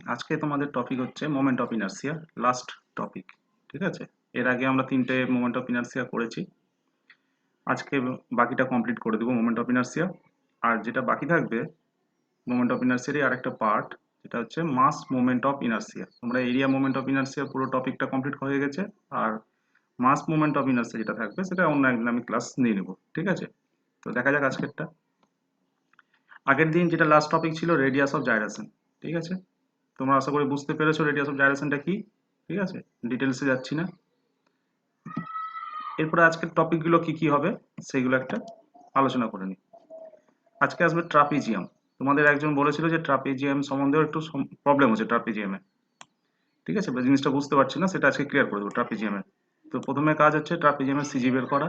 আজকে তোমাদের টপিক হচ্ছে moment of inertia, last topic. ঠিক আছে, এর আগে আমরা তিনটে মোমেন্ট অফ ইনার্সিয়া করেছি। আজকে বাকিটা কমপ্লিট করে দেবো মোমেন্ট অফ ইনার্সিয়া। আর যেটা বাকি থাকবে মোমেন্ট অফ ইনার্সিয়ারই আরেকটা পার্ট, যেটা হচ্ছে মাস মোমেন্ট অফ ইনার্সিয়া। তোমরা এরিয়া মোমেন্ট অফ ইনার্সিয়া পুরো টপিকটা কমপ্লিট হয়ে গেছে। আর মাস মোমেন্ট অফ ইনার্সিয়া যেটা থাকবে সেটা অন্য একদিন আমি ক্লাস নিয়ে নেবো। ঠিক আছে, তো দেখা যাক আজকেরটা। আগের দিন যেটা লাস্ট টপিক ছিল রেডিয়াস অফ জাইরেশন। ঠিক আছে, তোমরা আশা করি বুঝতে পেরেছো রেডিয়াস অফ জাইরেশনটা কি। ঠিক আছে, ডিটেলসে যাচ্ছি না। এরপরে আজকের টপিকগুলো কি কি হবে সেইগুলো একটা আলোচনা করে নিই। আজকে আসবে ট্রাপিজিয়াম। তোমাদের একজন বলেছিল যে ট্রাপিজিয়াম সম্বন্ধেও একটু প্রবলেম হচ্ছে ট্রাপিজিয়ামে। ঠিক আছে, জিনিসটা বুঝতে পারছি না, সেটা আজকে ক্লিয়ার করে দেবো ট্রাপিজিয়ামের। তো প্রথমে কাজ হচ্ছে ট্রাপিজিয়ামের সিজি বের করা।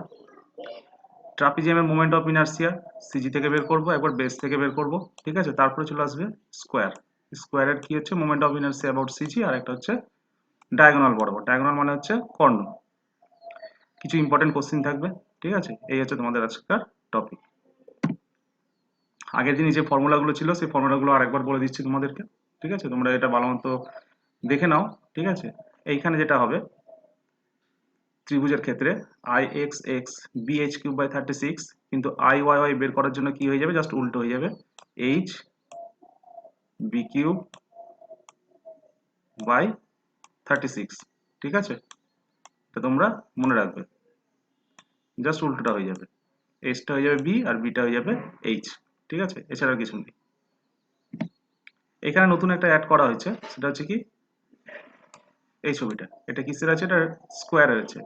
ট্রাপিজিয়ামের মোমেন্ট অফ ইনার্সিয়া সিজি থেকে বের করব, একবার বেস থেকে বের করব। ঠিক আছে, তারপরে চলে আসবে স্কোয়ার। স্কোয়ারের কি হচ্ছে moment of inertia about CG, আর একটা হচ্ছে ডায়াগোনাল বরাবর। ডায়াগোনাল মানে হচ্ছে কর্ণ। কিছু ইম্পর্টেন্ট কোশ্চিন থাকবে। ঠিক আছে, এই হচ্ছে তোমাদের আজকের টপিক। আগের দিন যে ফর্মুলাগুলো ছিল সেই ফর্মুলাগুলো আরেকবার বলে দিচ্ছি তোমাদেরকে। ঠিক আছে, তোমরা এটা ভালো মতো দেখে নাও। ঠিক আছে, এইখানে যেটা হবে ত্রিভুজের ক্ষেত্রে I x x b h cube by 36, কিন্তু আই ওয়াই ওয়াই বের করার জন্য কি হয়ে যাবে, জাস্ট উল্টো হয়ে যাবে, এইচ বি কিউব বাই 36। ঠিক আছে, এটা তোমরা মনে রাখবে, জাস্ট উল্টোটা হয়ে যাবে, এইচটা হয়ে যাবে বি আর বিটা হয়ে যাবে এইচ। ঠিক আছে, এছাড়া কিছু নেই। এখানে নতুন একটা অ্যাড করা হয়েছে, সেটা হচ্ছে কি এই ছবিটা। এটা কিসের আছে, এটা স্কোয়ারের আছে।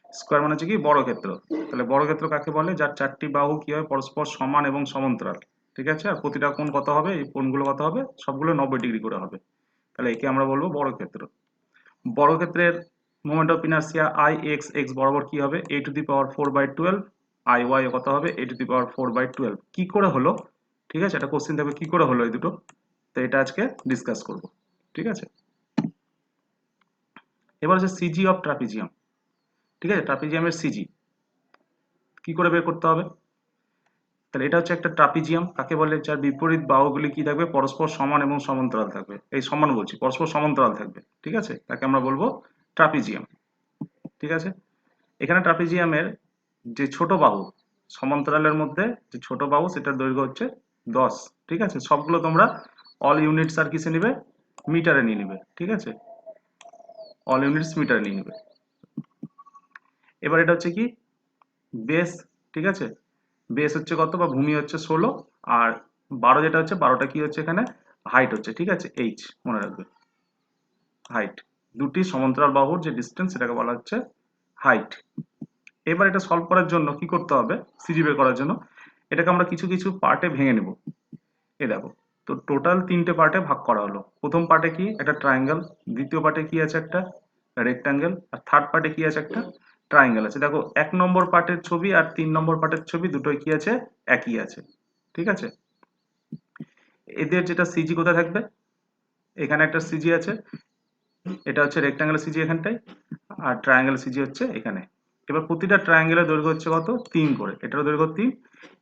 স্কোয়ার মানে হচ্ছে কি বর্গক্ষেত্র। তাহলে বর্গক্ষেত্র কাকে বলে, যার চারটি বাহু কি হয় পরস্পর সমান এবং সমান্তরাল। ঠিক আছে, আর প্রতিটা কোণ কত হবে, এই কোণগুলো কত হবে, সবগুলো 90 ডিগ্রি করে হবে। তাহলে একে আমরা বলবো বর্গক্ষেত্র। বর্গক্ষেত্রের moment of inertia I x x বরাবর কি হবে, a to the power 4/12। I y কত হবে, a টু দি পাওয়ার 4/12। কি করে হলো, ঠিক আছে, এটা কোশ্চেন থাকবে কি করে হলো এই দুটো। তো এটা আজকে ডিসকাস করব। ঠিক আছে, এবার হচ্ছে সিজি অফ ট্রাপিজিয়াম। ঠিক আছে, ট্রাপিজিয়ামের সিজি কি করে বের করতে হবে। তাহলে এটা হচ্ছে একটা ট্রাপিজিয়াম, কাকে বলে, যার বিপরীত বাহুগুলি কি থাকবে, পরস্পর সমান এবং সমান্তরাল থাকবে। এই সমান বলছি, পরস্পর সমান্তরাল থাকবে। ঠিক আছে, তাকে আমরা বলবো ট্রাপিজিয়াম। ঠিক আছে, এখানে ট্রাপিজিয়ামের যে ছোট বাহু, সমান্তরালের মধ্যে যে ছোট বাহু সেটার দৈর্ঘ্য হচ্ছে 10। ঠিক আছে, সবগুলো তোমরা অল ইউনিটস আর কিসে নিবে, মিটারে নিয়ে নিবে। ঠিক আছে, অল ইউনিটস মিটারে নিয়ে নিবে। এবার এটা হচ্ছে কি বেস। ঠিক আছে, বেস হচ্ছে কত, বা ভূমি হচ্ছে 16, আর 12 যেটা হচ্ছে 12টা কি হচ্ছে এখানে হাইট হচ্ছে। ঠিক আছে, এইচ মনে রাখবে, হাইট। দুটি সমান্তরাল বাহুর যে ডিস্টেন্স সেটাকে বলা হচ্ছে হাইট। এবার এটা সলভ করার জন্য কি করতে হবে, সিজি বের করার জন্য এটাকে আমরা কিছু কিছু পার্টে ভেঙে নেব। এ দেখো, তো টোটাল তিনটে পার্টে ভাগ করা হলো। প্রথম পার্টে কি একটা ট্রায়াঙ্গেল, দ্বিতীয় পার্টে কি আছে একটা রেক্টাঙ্গেল, আর থার্ড পার্টে কি আছে একটা ট্রায়াঙ্গেল আছে। দেখো 1 নম্বর পার্টের ছবি আর 3 নম্বর পার্টের ছবি দুটোই কি আছে, একই আছে। ঠিক আছে, এদের যেটা সিজি কোথায় থাকবে, এখানে একটা সিজি আছে, এটা হচ্ছে রেক্টাঙ্গেল সিজি এখানটায়, আর ট্রায়াঙ্গেল সিজি হচ্ছে এখানে। এবার প্রতিটা ট্রায়াঙ্গেলের দৈর্ঘ্য হচ্ছে কত, 3 করে। এটারও দৈর্ঘ্য 3,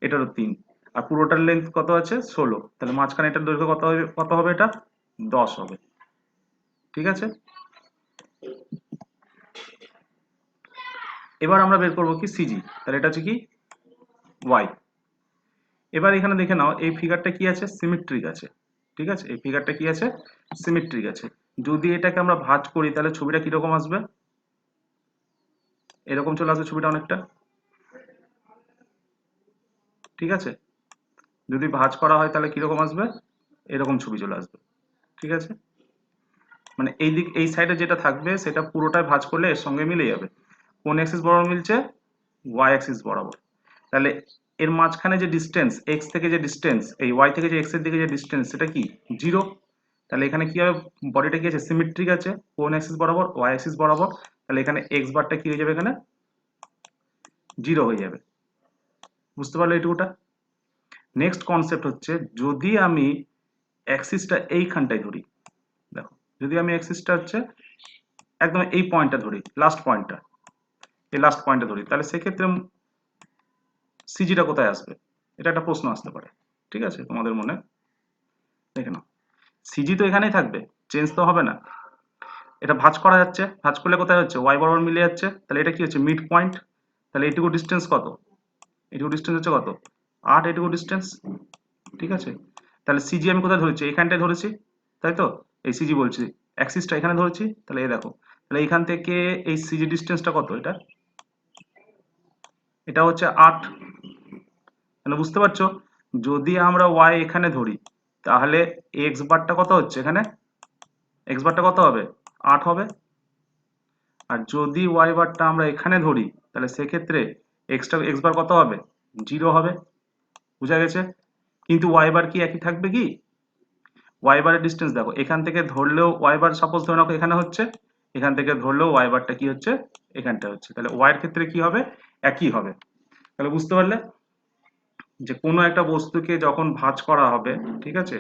এটারও 3, আর পুরোটার লেন্থ কত আছে 16। তাহলে মাঝখানে এটার দৈর্ঘ্য কত হবে, কত হবে, এটা 10 হবে। ঠিক আছে, এবার আমরা বের করবো কি সিজি। তাহলে এটা হচ্ছে কি ওয়াই। এবার এখানে দেখে নাও এই ফিগারটা কি আছে, সিমেট্রিক আছে। ঠিক আছে, এই ফিগারটা কি আছে, সিমেট্রিক আছে। যদি এটাকে আমরা ভাঁজ করি তাহলে ছবিটা কিরকম আসবে, এরকম চলে আসবে ছবিটা অনেকটা। ঠিক আছে, যদি ভাঁজ করা হয় তাহলে কিরকম আসবে, এরকম ছবি চলে আসবে। ঠিক আছে, মানে এই দিক এই সাইডে যেটা থাকবে সেটা পুরোটাই ভাঁজ করলে এর সঙ্গে মিলে যাবে। কোন অ্যাক্সিস বরাবর মিলছে, ওয়াই অ্যাক্সিস বরাবর। তাহলে এর মাঝখানে যে ডিস্টেন্স এক্স থেকে যে ডিস্টেন্স, এই ওয়াই থেকে যে এক্স এর দিকে যে ডিস্টেন্স সেটা কি 0। তাহলে এখানে কি হবে, বডিটা কি আছে, সিমেট্রিক আছে, কোন অ্যাক্সিস বরাবর, ওয়াই অ্যাক্সিস বরাবর। তাহলে এখানে এক্স বারটা কি হয়ে যাবে, এখানে 0 হয়ে যাবে। বুঝতে পারলে এইটুকুটা। নেক্সট কনসেপ্ট হচ্ছে, যদি আমি অ্যাক্সিসটা এইখানটায় ধরি, দেখো যদি আমি অ্যাক্সিসটা হচ্ছে একদম এই পয়েন্টটা ধরি, লাস্ট পয়েন্টটা, এই লাস্ট পয়েন্টটা ধরি, তাহলে সেক্ষেত্রে সিজিটা কোথায় আসবে, এটা একটা প্রশ্ন আসতে পারে। ঠিক আছে, তোমাদের মনে দেখে নাও, সিজি তো এখানেই থাকবে। চেঞ্জ তো হবে না। এটা ভাঁজ করা যাচ্ছে, ভাঁজ করলে কোথায় হচ্ছে ওয়াই বরাবর মিলে যাচ্ছে, তাহলে এটা কি হচ্ছে মিড পয়েন্ট। তাহলে এইটুকু ডিস্টেন্স কত, এইটুকু ডিস্টেন্স হচ্ছে কত 8, এইটুকু ডিস্টেন্স। ঠিক আছে, তাহলে সিজি আমি কোথায় ধরেছি, এখানটায় ধরেছি, তাই তো। এই সিজি বলছি, অ্যাক্সিসটা এখানে ধরেছি, তাহলে এই দেখো, তাহলে এখান থেকে এই সিজি ডিস্টেন্সটা কত, এটা এটা হচ্ছে 8। তাহলে বুঝতে পারছো, যদি আমরা ওয়াই এখানে ধরি তাহলে এক্স বারটা কত হচ্ছে, এখানে এক্স বারটা কত হবে 8 হবে। আর যদি ওয়াই বারটা আমরা এখানে ধরি তাহলে সেক্ষেত্রে এক্স বার কত হবে 0 হবে। বুঝা গেছে, কিন্তু ওয়াই বার কি একই থাকবে কি, ওয়াই বারের ডিস্টেন্স দেখো, এখান থেকে ধরলেও ওয়াই বার সাপোজ ধরে নাও এখানে হচ্ছে, এখান থেকে ধরলেও ওয়াই বারটা কি হচ্ছে এখানটা হচ্ছে, তাহলে ওয়াই এর ক্ষেত্রে কি হবে একই হবে। তাহলে বুঝতে পারলে যে কোনো একটা বস্তুকে যখন ভাঁজ করা হবে, ঠিক আছে,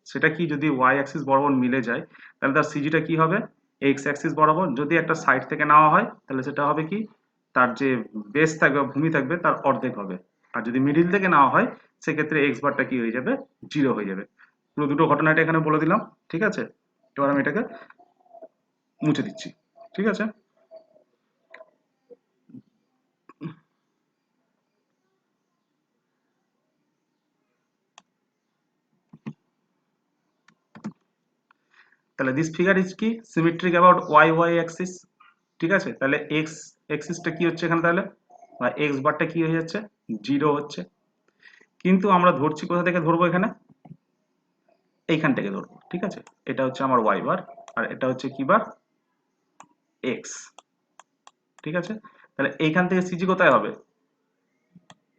সেটা কি যদি ওয়াই অ্যাক্সিস বরাবর মিলে যায় তাহলে তার সিজিটা কি হবে এক্স অ্যাক্সিস বরাবর। যদি একটা সাইড থেকে নেওয়া হয় তাহলে সেটা হবে কি, তার যে বেস থাকবে বা ভূমি থাকবে তার অর্ধেক হবে। আর যদি মিডিল থেকে নেওয়া হয় সেক্ষেত্রে এক্স বারটা কি হয়ে যাবে 0 হয়ে যাবে। পুরো দুটো ঘটনাটা এখানে বলে দিলাম, ঠিক আছে। এবার আমি এটাকে মুছে দিচ্ছি, ঠিক আছে। তাহলে দিস ফিগার ইজ কি symmetric about y y axis. ঠিক আছে, তাহলে এক্স অ্যাক্সিসটা কি হচ্ছে এখানে, তাহলে বা এক্স বারটা কি হয়ে যাচ্ছে 0 হচ্ছে। কিন্তু আমরা ধরছি কোথা থেকে ধরবো, এখানে এইখান থেকে ধরবো, ঠিক আছে। এটা হচ্ছে আমার ওয়াই বার আর এটা হচ্ছে কি বার এক্স, ঠিক আছে। তাহলে এইখান থেকে সিজি কোথায় হবে,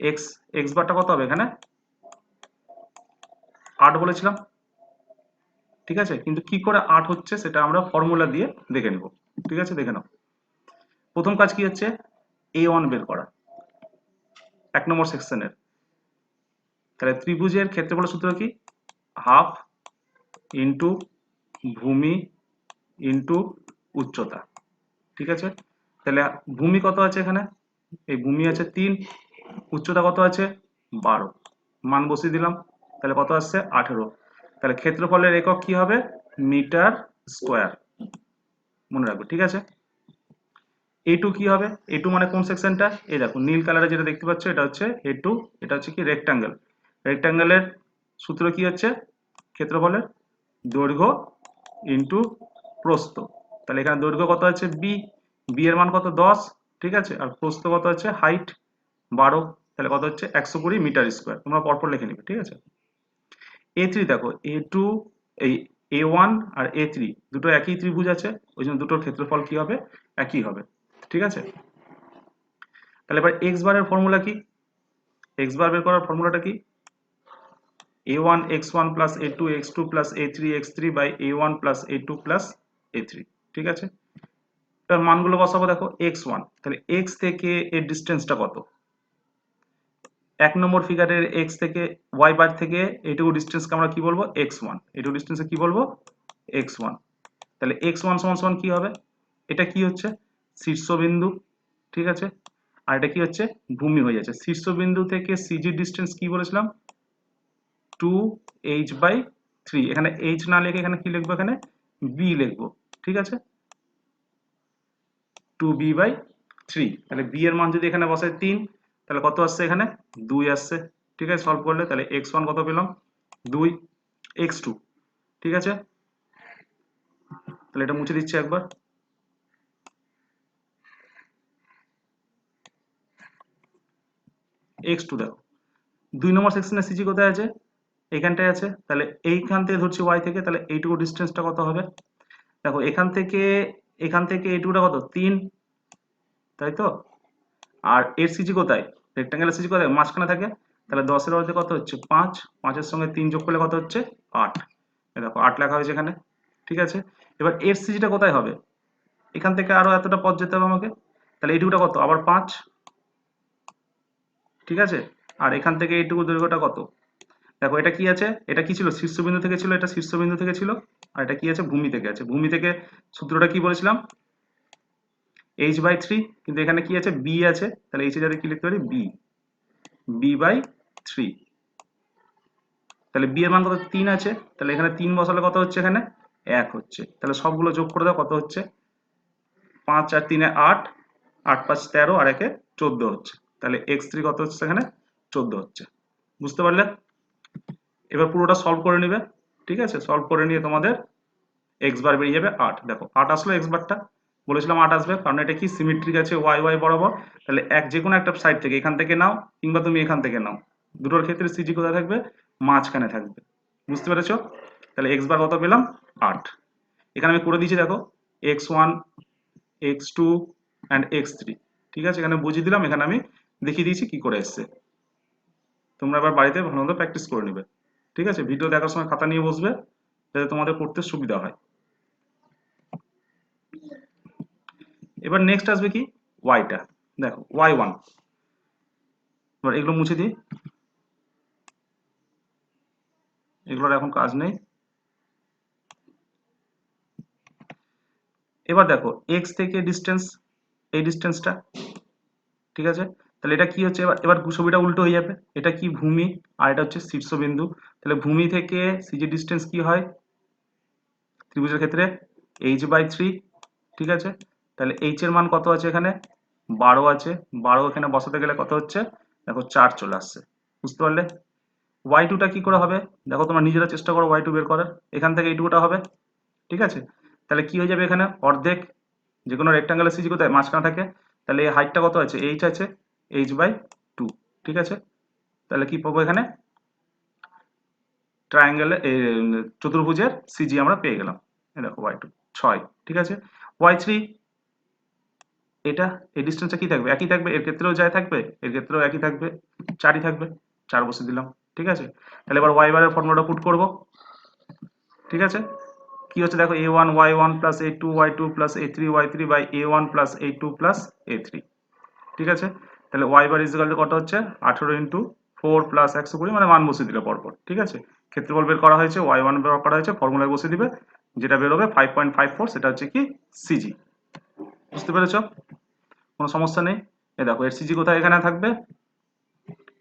এক্স এক্স বারটা কত হবে এখানে 8 বলেছিলাম, ঠিক আছে। কিন্তু কি করে 8 হচ্ছে সেটা আমরা ফর্মুলা দিয়ে দেখে নেব, ঠিক আছে। দেখে নাও, প্রথম কাজ কি হচ্ছে A1 বের করা 1 নম্বর সেকশনের। তাহলে ত্রিভুজের ক্ষেত্রফলের সূত্র কি, হাফ ইন্টু ভূমি ইন্টু উচ্চতা, ঠিক আছে। তাহলে ভূমি কত আছে এখানে, এই ভূমি আছে 3, উচ্চতা কত আছে 12, মান বসিয়ে দিলাম, তাহলে কত আসছে 18। তাহলে ক্ষেত্রফলের একক কি হবে মিটার স্কোয়ার, মনে রাখবে, ঠিক আছে। A2 কি হবে, A2 মানে কোন সেকশনটা, এই দেখো নীল কালারে যেটা দেখতে পাচ্ছ এটা হচ্ছে A2, এটা হচ্ছে কি রেক্টাঙ্গেল। রেক্টাঙ্গেলের সূত্র কি হচ্ছে ক্ষেত্রফলের দৈর্ঘ্য ইন্টু প্রস্থ। তাহলে এখানে দৈর্ঘ্য কত আছে বি, বি এর মান কত 10, ঠিক আছে। আর প্রস্থ কত আছে হাইট 12, তাহলে কত হচ্ছে 120 মিটার স্কোয়ার। তোমরা পরপর লিখে নিবে, ঠিক আছে। A3 দেখো A2 এই A1 আর A3 দুটো একই ত্রিভুজ আছে, ওই জন্য দুটোর ক্ষেত্রফল কি হবে একই হবে, ঠিক আছে। তাহলে এবার এক্স বারের ফর্মুলা কি, এক্স বার বের করার ফর্মুলাটা কি a1 x1 plus a2 x2 plus a3 x3 by a1 plus a2 plus a3, ঠিক আছে। এবার মানগুলো বসাবো, দেখো x1, তাহলে x থেকে এর ডিস্টেন্সটা কত, 1 নম্বর ফিগারের x থেকে y বার থেকে এইটুকু ডিস্টেন্সকে আমরা কি বলবো x1, এইটুকু ডিস্টেন্সে কি বলবো x1। তাহলে x1 সমান সমান কি হবে, এটা কি হচ্ছে শীর্ষবিন্দু, ঠিক আছে। আর এটা কি হচ্ছে ভূমি হয়ে যাচ্ছে। শীর্ষবিন্দু থেকে সিজি ডিস্টেন্স কি বলেছিলাম 2h/3, এখানে h না লিখে এখানে কি লিখবো, এখানে b লিখবো, ঠিক আছে 2b/3। তাহলে b এর মান যদি এখানে বসাই 3, তাহলে কত আসছে এখানে 2 আসছে, ঠিক আছে। সলভ করলে তাহলে x1 কত পেলাম 2, x2, ঠিক আছে। তাহলে এটা মুছে দিচ্ছি একবার, x2 দেখো 2 নম্বর সেকশনে সিজি কোথায় আছে এইখানটায় আছে, তাহলে এইখান থেকে ধরছি y থেকে, তাহলে এইটুকু ডিস্টেন্সটা কত হবে, দেখো এখান থেকে এইটুকুটা কত 3, তাই তো। আর এর সিজি কোথায়, রেক্টাঙ্গেলের সিজি কোথায় মাঝখানে থাকে, তাহলে 10-এর অর্ধে কত হচ্ছে 5, 5-এর সঙ্গে 3 যোগ করলে কত হচ্ছে 8, দেখো 8 লেখা হয়েছে এখানে, ঠিক আছে। এবার এর সিজিটা কোথায় হবে, এখান থেকে আরো এতটা পথ যেতে হবে আমাকে, তাহলে এইটুকুটা কত আবার 5, ঠিক আছে। আর এখান থেকে এইটুকু দৈর্ঘ্যটা কত, দেখো এটা কি আছে, এটা কি ছিল শীর্ষবিন্দু থেকে ছিল, এটা শীর্ষবিন্দু থেকে ছিল, আর এটা কি আছে ভূমি থেকে আছে। ভূমি থেকে সূত্রটা কি বলেছিলাম h/3, কিন্তু এখানে কি আছে b আছে, তাহলে h এর জায়গায় কি লিখতে পারি b/3। তাহলে b এর মান কত 3 আছে, তাহলে এখানে 3 বসালে কত হচ্ছে এখানে 1 হচ্ছে। তাহলে সবগুলো যোগ করে দাও, কত হচ্ছে? 5 আর 3 8, 8 5 13 আর 1 14 হচ্ছে। তাহলে x3 কত হচ্ছে এখানে? 14 হচ্ছে। বুঝতে পারলে? এবার পুরোটা সলভ করে নিবে। ঠিক আছে, সলভ করে নিয়ে তোমাদের এক্স বার বেরিয়ে যাবে 8। দেখো 8 আসলো এক্স বারটা, বলেছিলাম 8 আসবে কারণ এটা কি সিমেট্রিক আছে ওয়াই ওয়াই বরাবর। তাহলে যে কোনো একটা সাইড থেকে, এখান থেকে নাও কিংবা তুমি এখান থেকে নাও, দুটোর ক্ষেত্রে সিজি কোথায় থাকবে? মাঝখানে থাকবে। বুঝতে পেরেছো? তাহলে এক্স বার কত পেলাম? 8। এখানে আমি করে দিয়েছি দেখো, x1 x2 অ্যান্ড x3। ঠিক আছে, এখানে বুঝিয়ে দিলাম, এখানে আমি দেখিয়ে দিয়েছি কি করে এসছে। তোমরা এবার বাড়িতে ভালো মতো প্র্যাকটিস করে নেবে। ঠিক আছে, ভিডিও দেখার সময় খাতা নিয়ে বসবে যাতে তোমাদের পড়তে সুবিধা হয়। এবার নেক্সট আসবে কি? ওয়াইটা। দেখো y1, এবার এগুলো মুছে দিই, এগুলোর এখন কাজ নেই। এবার দেখো এক্স থেকে ডিস্টেন্স, এই ডিস্টেন্সটা। ঠিক আছে, তাহলে এটা কি হচ্ছে? এবার এবার ছবিটা উল্টো হয়ে যাবে। এটা কি? ভূমি, আর এটা হচ্ছে শীর্ষবিন্দু। তাহলে ভূমি থেকে সিজি ডিস্টেন্স কি হয় ত্রিভুজের ক্ষেত্রে? h/3। ঠিক আছে, তাহলে h এর মান কত আছে এখানে? 12 আছে। 12 এখানে বসাতে গেলে কত হচ্ছে? দেখো 4 চলে আসছে। বুঝতে পারলে? ওয়াই টুটা কি করে হবে? দেখো তোমরা নিজেরা চেষ্টা করো ওয়াই টু বের করার। এখান থেকে এইটুকুটা হবে। ঠিক আছে, তাহলে কি হয়ে যাবে এখানে? অর্ধেক। যে কোনো রেক্টাঙ্গেলের সিজি কোথায়? মাঝখানে থাকে। তাহলে এই হাইটটা কত আছে? এইচ আছে, h/2। ঠিক আছে, তাহলে কি পাবো এখানে? ট্রায়াঙ্গেলে চতুর্ভুজের সিজি আমরা পেয়ে গেলাম। এই দেখো y2 6। ঠিক আছে, y3, এটা এই ডিসটেন্সটা কি থাকবে? একই থাকবে। এর ক্ষেত্রেও যাই থাকবে, এর ক্ষেত্রেও একই থাকবে, 4ই থাকবে। 4 বসে দিলাম। ঠিক আছে, তাহলে এবার y বারের ফর্মুলাটা পুট করব। ঠিক আছে, কি হচ্ছে দেখো, a1 y1 plus a2 y2 plus a3 y3 by a1 plus a2 plus a3। ঠিক আছে, তাহলে y বার ইজিক্যাল টু কত হচ্ছে? 18 ইন্টু 4 প্লাস 120, মানে মান বসিয়ে দিলে পরপর। ঠিক আছে, ক্ষেত্রফল বের করা হয়েছে, y1 বের করা হয়েছে, ফর্মুলায় বসিয়ে দিবে, যেটা বেরোবে 5.54, সেটা হচ্ছে কি? সিজি। বুঝতে পেরেছো? কোনো সমস্যা নেই। এ দেখো এর সিজি কোথায়? এখানে থাকবে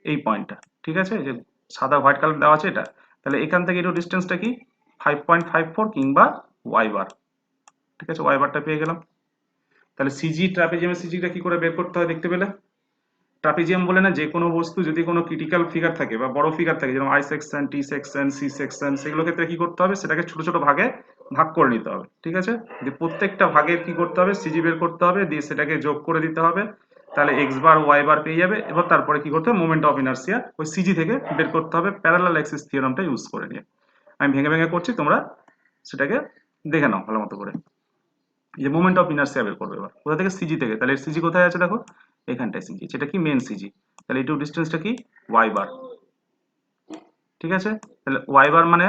এই পয়েন্টটা। ঠিক আছে, এই যে সাদা হোয়াইট কালার দেওয়া আছে এটা। তাহলে এখান থেকে একটু ডিস্টেন্সটা কি? 5.54 কিংবা ওয়াই বার। ঠিক আছে, ওয়াই বারটা পেয়ে গেলাম। তাহলে সিজি, ট্রাপিজিয়ামের সিজিটা কি করে বের করতে হয় দেখতে পেলে? ট্রাপিজিয়াম বলে না, যে কোনো বস্তু যদি কোনো ক্রিটিক্যাল ফিগার থাকে বা বড় ফিগার থাকে, যেমন I section, T section, C section, সেগুলো ক্ষেত্রে কি করতে হবে? সেটাকে ছোট ছোট ভাগে ভাগ করে নিতে হবে। ঠিক আছে, যে প্রত্যেকটা ভাগের কি করতে হবে? সিজি বের করতে হবে, দিয়ে সেটাকে যোগ করে দিতে হবে। তাহলে এক্স বার ওয়াই বার পেয়ে যাবে। এবার তারপরে কি করতে হবে? মোমেন্ট অফ ইনার্সিয়া ওই সিজি থেকে বের করতে হবে, প্যারালাল অ্যাক্সিস থিওরামটা ইউজ করে নিয়ে। আমি ভেঙে ভেঙে করছি, তোমরা সেটাকে দেখে নাও ভালো মতো করে। যে মোমেন্ট অফ ইনার্সিয়া বের করবে এবার কোথা থেকে? সিজি থেকে। তাহলে সিজি কোথায় আছে দেখো, এখানটায় সিজি, সেটা কি? Main CG. তাহলে এইটুকু ডিস্টেন্সটা কি? Y bar. ঠিক আছে, তাহলে ওয়াই বার মানে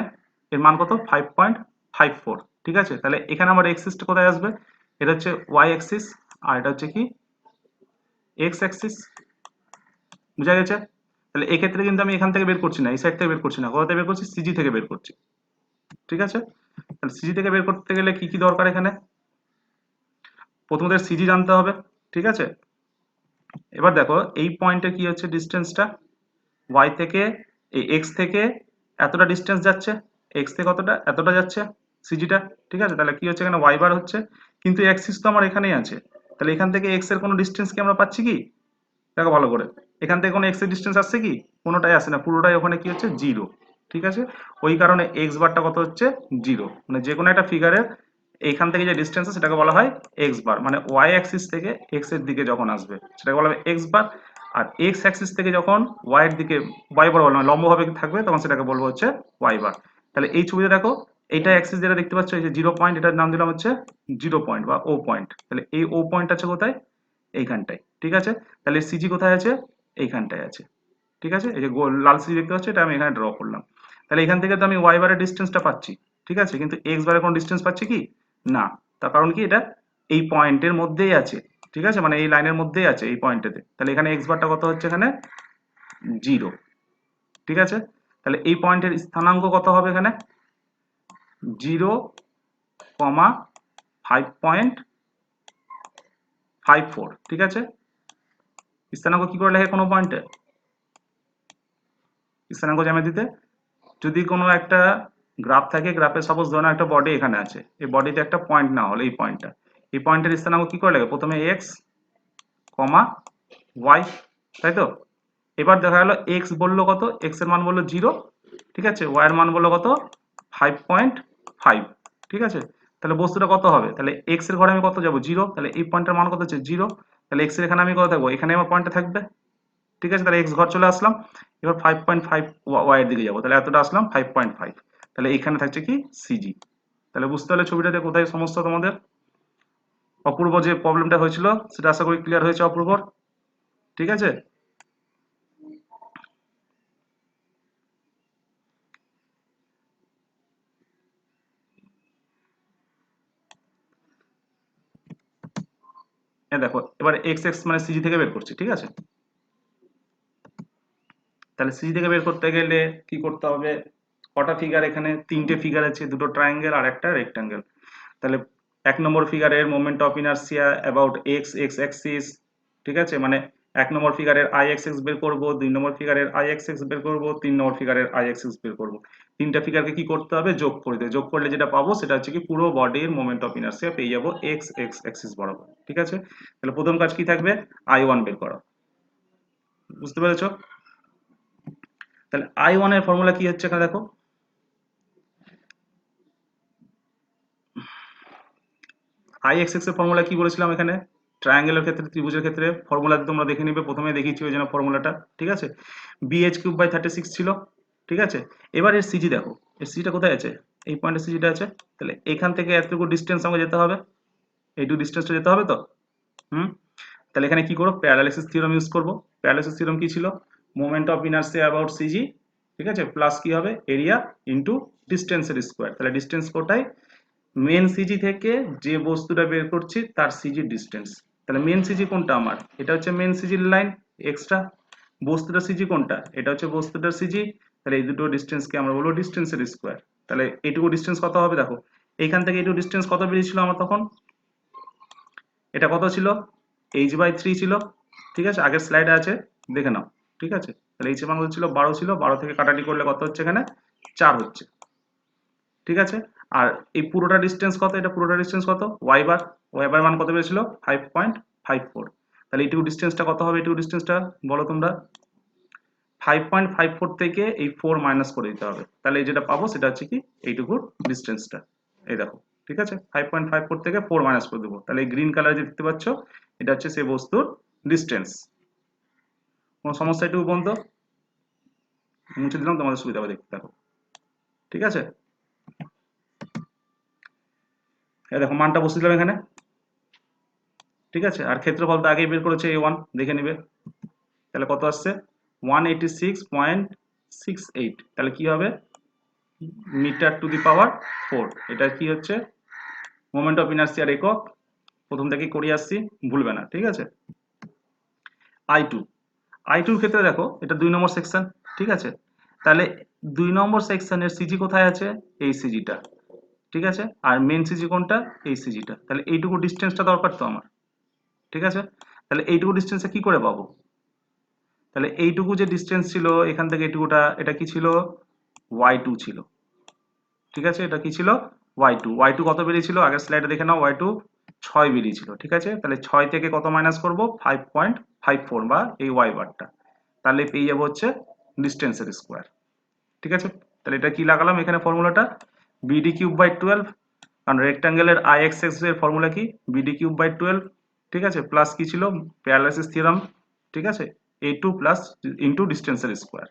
এর মান কত? 5.54। ঠিক আছে, তাহলে এখানে আমার এক্সিসটা কোথায় আসবে? এটা হচ্ছে ওয়াই অ্যাক্সিস, আর এটা হচ্ছে কি? X Axis. বুঝা গেছে? তাহলে এক্ষেত্রে কিন্তু আমি এখান থেকে বের করছি না, এই সাইড থেকে বের করছি না, কোথা থেকে বের করছি? সিজি থেকে বের করছি। ঠিক আছে, তাহলে সিজি থেকে বের করতে গেলে কি কি দরকার এখানে? প্রথমত সিজি জানতে হবে। ঠিক আছে, এবার দেখো এই পয়েন্টে কি হচ্ছে ডিস্টেন্সটা? ওয়াই থেকে, এই এক্স থেকে এতটা ডিস্টেন্স যাচ্ছে, এক্স থেকে কতটা? এতটা যাচ্ছে সিজিটা। ঠিক আছে, তাহলে কি হচ্ছে এখানে? ওয়াই বার হচ্ছে। কিন্তু অ্যাক্সিস তো আমার এখানেই আছে, তাহলে এখান থেকে এক্স এর কোনো ডিস্টেন্স কি আমরা পাচ্ছি কি? দেখো ভালো করে, এখান থেকে কোনো এক্স এর ডিস্টেন্স আসছে কি? কোনোটাই আসে না, পুরোটাই ওখানে কি হচ্ছে? জিরো। ঠিক আছে, ওই কারণে এক্স বারটা কত হচ্ছে? জিরো। মানে যে কোনো একটা ফিগারের এইখান থেকে যে ডিস্টেন্স সেটাকে বলা হয় এক্স বার, মানে ওয়াই অ্যাক্সিস থেকে এক্স এর দিকে যখন আসবে সেটাকে বলা হবে এক্স বার। আর এক্স অ্যাক্সিস থেকে যখন ওয়াই এর দিকে, ওয়াই বার মানে লম্বভাবে থাকবে, তখন সেটাকে বলবো হচ্ছে ওয়াই বার। তাহলে এই ছবিতে দেখো, এইটা অ্যাক্সিস যেটা দেখতে পাচ্ছ, এই যে 0 পয়েন্ট, এটার নাম দিলাম হচ্ছে 0 পয়েন্ট বা ও পয়েন্ট। তাহলে এই ও পয়েন্ট আছে কোথায়? এইখানটায়। ঠিক আছে, তাহলে সিজি কোথায় আছে? এইখানটায় আছে। ঠিক আছে, এই যে গোল লাল সিজি দেখতে পাচ্ছ, এটা আমি এখানে ড্র করলাম। তাহলে এখান থেকে তো আমি ওয়াই বারের ডিস্টেন্সটা পাচ্ছি। ঠিক আছে, কিন্তু এক্স বারের কোনো ডিস্টেন্স পাচ্ছি কি? না। তার কারণ কি? এটা এই পয়েন্টের মধ্যেই আছে। ঠিক আছে, মানে এই লাইনের মধ্যেই আছে, এই পয়েন্টেতে। তাহলে এখানে এক্স বারটা কত হচ্ছে? এখানে জিরো। ঠিক আছে, তাহলে এই পয়েন্টের স্থানাঙ্ক কত হবে এখানে? 0,5.54। ঠিক আছে, স্থানাঙ্ক কি করে লেখে কোনো পয়েন্টে? স্থানাঙ্ক জ্যামিতিতে যদি কোনো একটা গ্রাফ থাকে, গ্রাফে সাপোজ ধরুন একটা বডি এখানে আছে, এই বডিতে একটা পয়েন্ট না হলে এই পয়েন্টটা, এই পয়েন্টের স্থানাঙ্ক কি করে লাগে, প্রথমে এক্স কমা ওয়াই, তাই তো। এবার দেখা গেল এক্স বললো কত, এক্স এর মান বললো 0, ঠিক আছে, ওয়াই এর মান বললো কত 5.5, ঠিক আছে। তাহলে বস্তুটা কত হবে, তাহলে এক্স এর ঘরে আমি কত যাবো 0, তাহলে এই পয়েন্টের মান কত হচ্ছে 0, তাহলে এক্স এর এখানে আমি কত থাকবো, এখানে আমার পয়েন্টটা থাকবে, ঠিক আছে। তাহলে এক্স ঘর চলে আসলাম, এবার 5.5 ওয়াই এর দিকে যাবো, তাহলে এতটা আসলাম 5.5, তাহলে এখানে থাকছে কি সিজি। তাহলে বুঝতে পারলে ছবিটাতে কোথায় সমস্যা তোমাদের। অপূর্ব যে প্রবলেমটা হয়েছিল সেটা আশা করি ক্লিয়ার হয়েছে অপূর্বর, ঠিক আছে। দেখো এবার এক্স এক্স মানে সিজি থেকে বের করছি, ঠিক আছে। তাহলে সিজি থেকে বের করতে গেলে কি করতে হবে, কটা ফিগার, এখানে তিনটে ফিগার আছে, দুটো ট্রায়াঙ্গেল আর একটা রেক্টাঙ্গেল। তাহলে 1 নম্বর ফিগারের moment of inertia about x x axis, ঠিক আছে, মানে 1 নম্বর ফিগারের আই এক্স এক্স বের করবো, 2 নম্বর ফিগারের আই এক্স এক্স বের করবো, 3 নম্বর ফিগারের আই এক্স এক্স বের করবো। তিনটা ফিগারকে কি করতে হবে, যোগ করে দেবে, যোগ করলে যেটা পাবো সেটা হচ্ছে কি পুরো বডির মোমেন্ট অফ ইনার্সিয়া পেয়ে যাবো এক্স এক্স অ্যাক্সিস বরাবর, ঠিক আছে। তাহলে প্রথম কাজ কি থাকবে, I1 বের করা, বুঝতে পেরেছো। তাহলে I1 এর ফর্মুলা কি হচ্ছে এখানে দেখো, আই এক্স এক্স এর ফর্মুলা কি বলেছিলাম এখানে, ট্রায়াঙ্গেলের ক্ষেত্রে, ত্রিভুজের ক্ষেত্রে ফর্মুলা তোমরা দেখে নিবে, প্রথমে দেখিয়েছি ওই জন্য ফর্মুলাটা, ঠিক আছে। BH³/36 ছিল, ঠিক আছে। এবার এর সিজি দেখো, এর সিজিটা কোথায় আছে, এই পয়েন্টে সিজিটা আছে, তাহলে এখান থেকে এতটুকু ডিস্টেন্স আমাকে যেতে হবে, এইটুকু ডিস্টেন্সটা যেতে হবে তো। হুম, তাহলে এখানে কি করবো, প্যারালাইসিস থিওরাম ইউজ করবো। প্যারালাইসিস থিওরাম কি ছিল, moment of inertia about CG, ঠিক আছে, প্লাস কি হবে এরিয়া ইন্টু ডিস্টেন্সের স্কোয়ার। তাহলে ডিস্টেন্স কোটায়, মেন সিজি থেকে যে বস্তুটা বের করছি তার সিজি ডিস্টেন্স। তাহলে মেন সিজি কোনটা আমার, এটা হচ্ছে মেন সিজির লাইন এক্সট্রা, বস্তুটার সিজি কোনটা, এটা হচ্ছে বস্তুটার সিজি। তাহলে এই দুটো ডিস্টেন্সকে আমরা বলবো ডিস্টেন্সের স্কোয়ার। তাহলে এইটুকু ডিস্টেন্স কত হবে দেখো, এইখান থেকে এইটুকু ডিস্টেন্স কত বেরিয়েছিল আমার তখন, এটা কত ছিল, h/3 ছিল, ঠিক আছে, আগের স্লাইডে আছে দেখে নাও, ঠিক আছে। তাহলে এইচ এর মান ছিল 12, ছিল 12 থেকে কাটাটি করলে কত হচ্ছে এখানে 4 হচ্ছে, ঠিক আছে। আর এই পুরোটা ডিস্টেন্স কত, এটা পুরোটা ডিস্টেন্স কত, ওয়াই বার মান কত বেরিয়েছিল 5.54। তাহলে এইটুকু ডিস্টেন্সটা কত হবে, এইটুকু ডিস্টেন্সটা বলো তোমরা, 5.54 থেকে এই 4 মাইনাস করে দিতে হবে, তাহলে এই যেটা পাবো সেটা হচ্ছে কি এইটুকুর ডিস্টেন্সটা, এই দেখো, ঠিক আছে। 5.54 থেকে 4 মাইনাস করে দেবো, তাহলে এই গ্রিন কালার যে দেখতে পাচ্ছ এটা হচ্ছে সেই বস্তুর ডিস্টেন্স। কোনো সমস্যা এটুকু পর্যন্ত, মুছে দিলাম তোমাদের সুবিধা হবে দেখতে থাকো, ঠিক আছে। এই দেখো মানটা বসে দিলাম এখানে, ঠিক আছে। আর ক্ষেত্রফল তো আগেই বের করেছে A1, দেখে নিবে, তাহলে কত আসছে 186.68, তাহলে কি হবে মিটার টু দি পাওয়ার 4। এটা কি হচ্ছে মোমেন্ট অফ ইনার্সিয়ার একক, প্রথম থেকেই করে আসছি, ভুলবে না, ঠিক আছে। I2, I2 এর ক্ষেত্রে দেখো এটা 2 নম্বর সেকশন, ঠিক আছে। তাহলে 2 নম্বর সেকশনের সিজি কোথায় আছে, এই সিজিটা, ঠিক আছে। আর মেন সিজি কোনটা, এই সিজিটা। তাহলে এইটুকু ডিস্টেন্সটা দরকার তো আমার, ঠিক আছে। তাহলে এইটুকু ডিস্টেন্সে কি করে পাবো, তাহলে এইটুকু যে ডিস্টেন্স ছিল এখান থেকে এইটুকুটা, এটা কি ছিল y2 ছিল, ঠিক আছে। এটা কি ছিল y2 কত বেরিয়েছিল আগের স্লাইডে দেখে নাও, y2 6 বেরিয়েছিল, ঠিক আছে। তাহলে 6 থেকে কত মাইনাস করব 5.54 বা এই y বারটা, তাহলে পেয়ে যাবো হচ্ছে ডিস্টেন্সের স্কোয়ার, ঠিক আছে। তাহলে এটা কি লাগালাম এখানে ফর্মুলাটা, BD³/12, কারণ রেক্টাঙ্গেলের IXX এর ফর্মুলা কি BD³/12, ঠিক আছে, প্লাস কি ছিল প্যারালাইসিস থিওরাম, ঠিক আছে, A2 প্লাস ইন্টু ডিস্টেন্সের স্কোয়ার।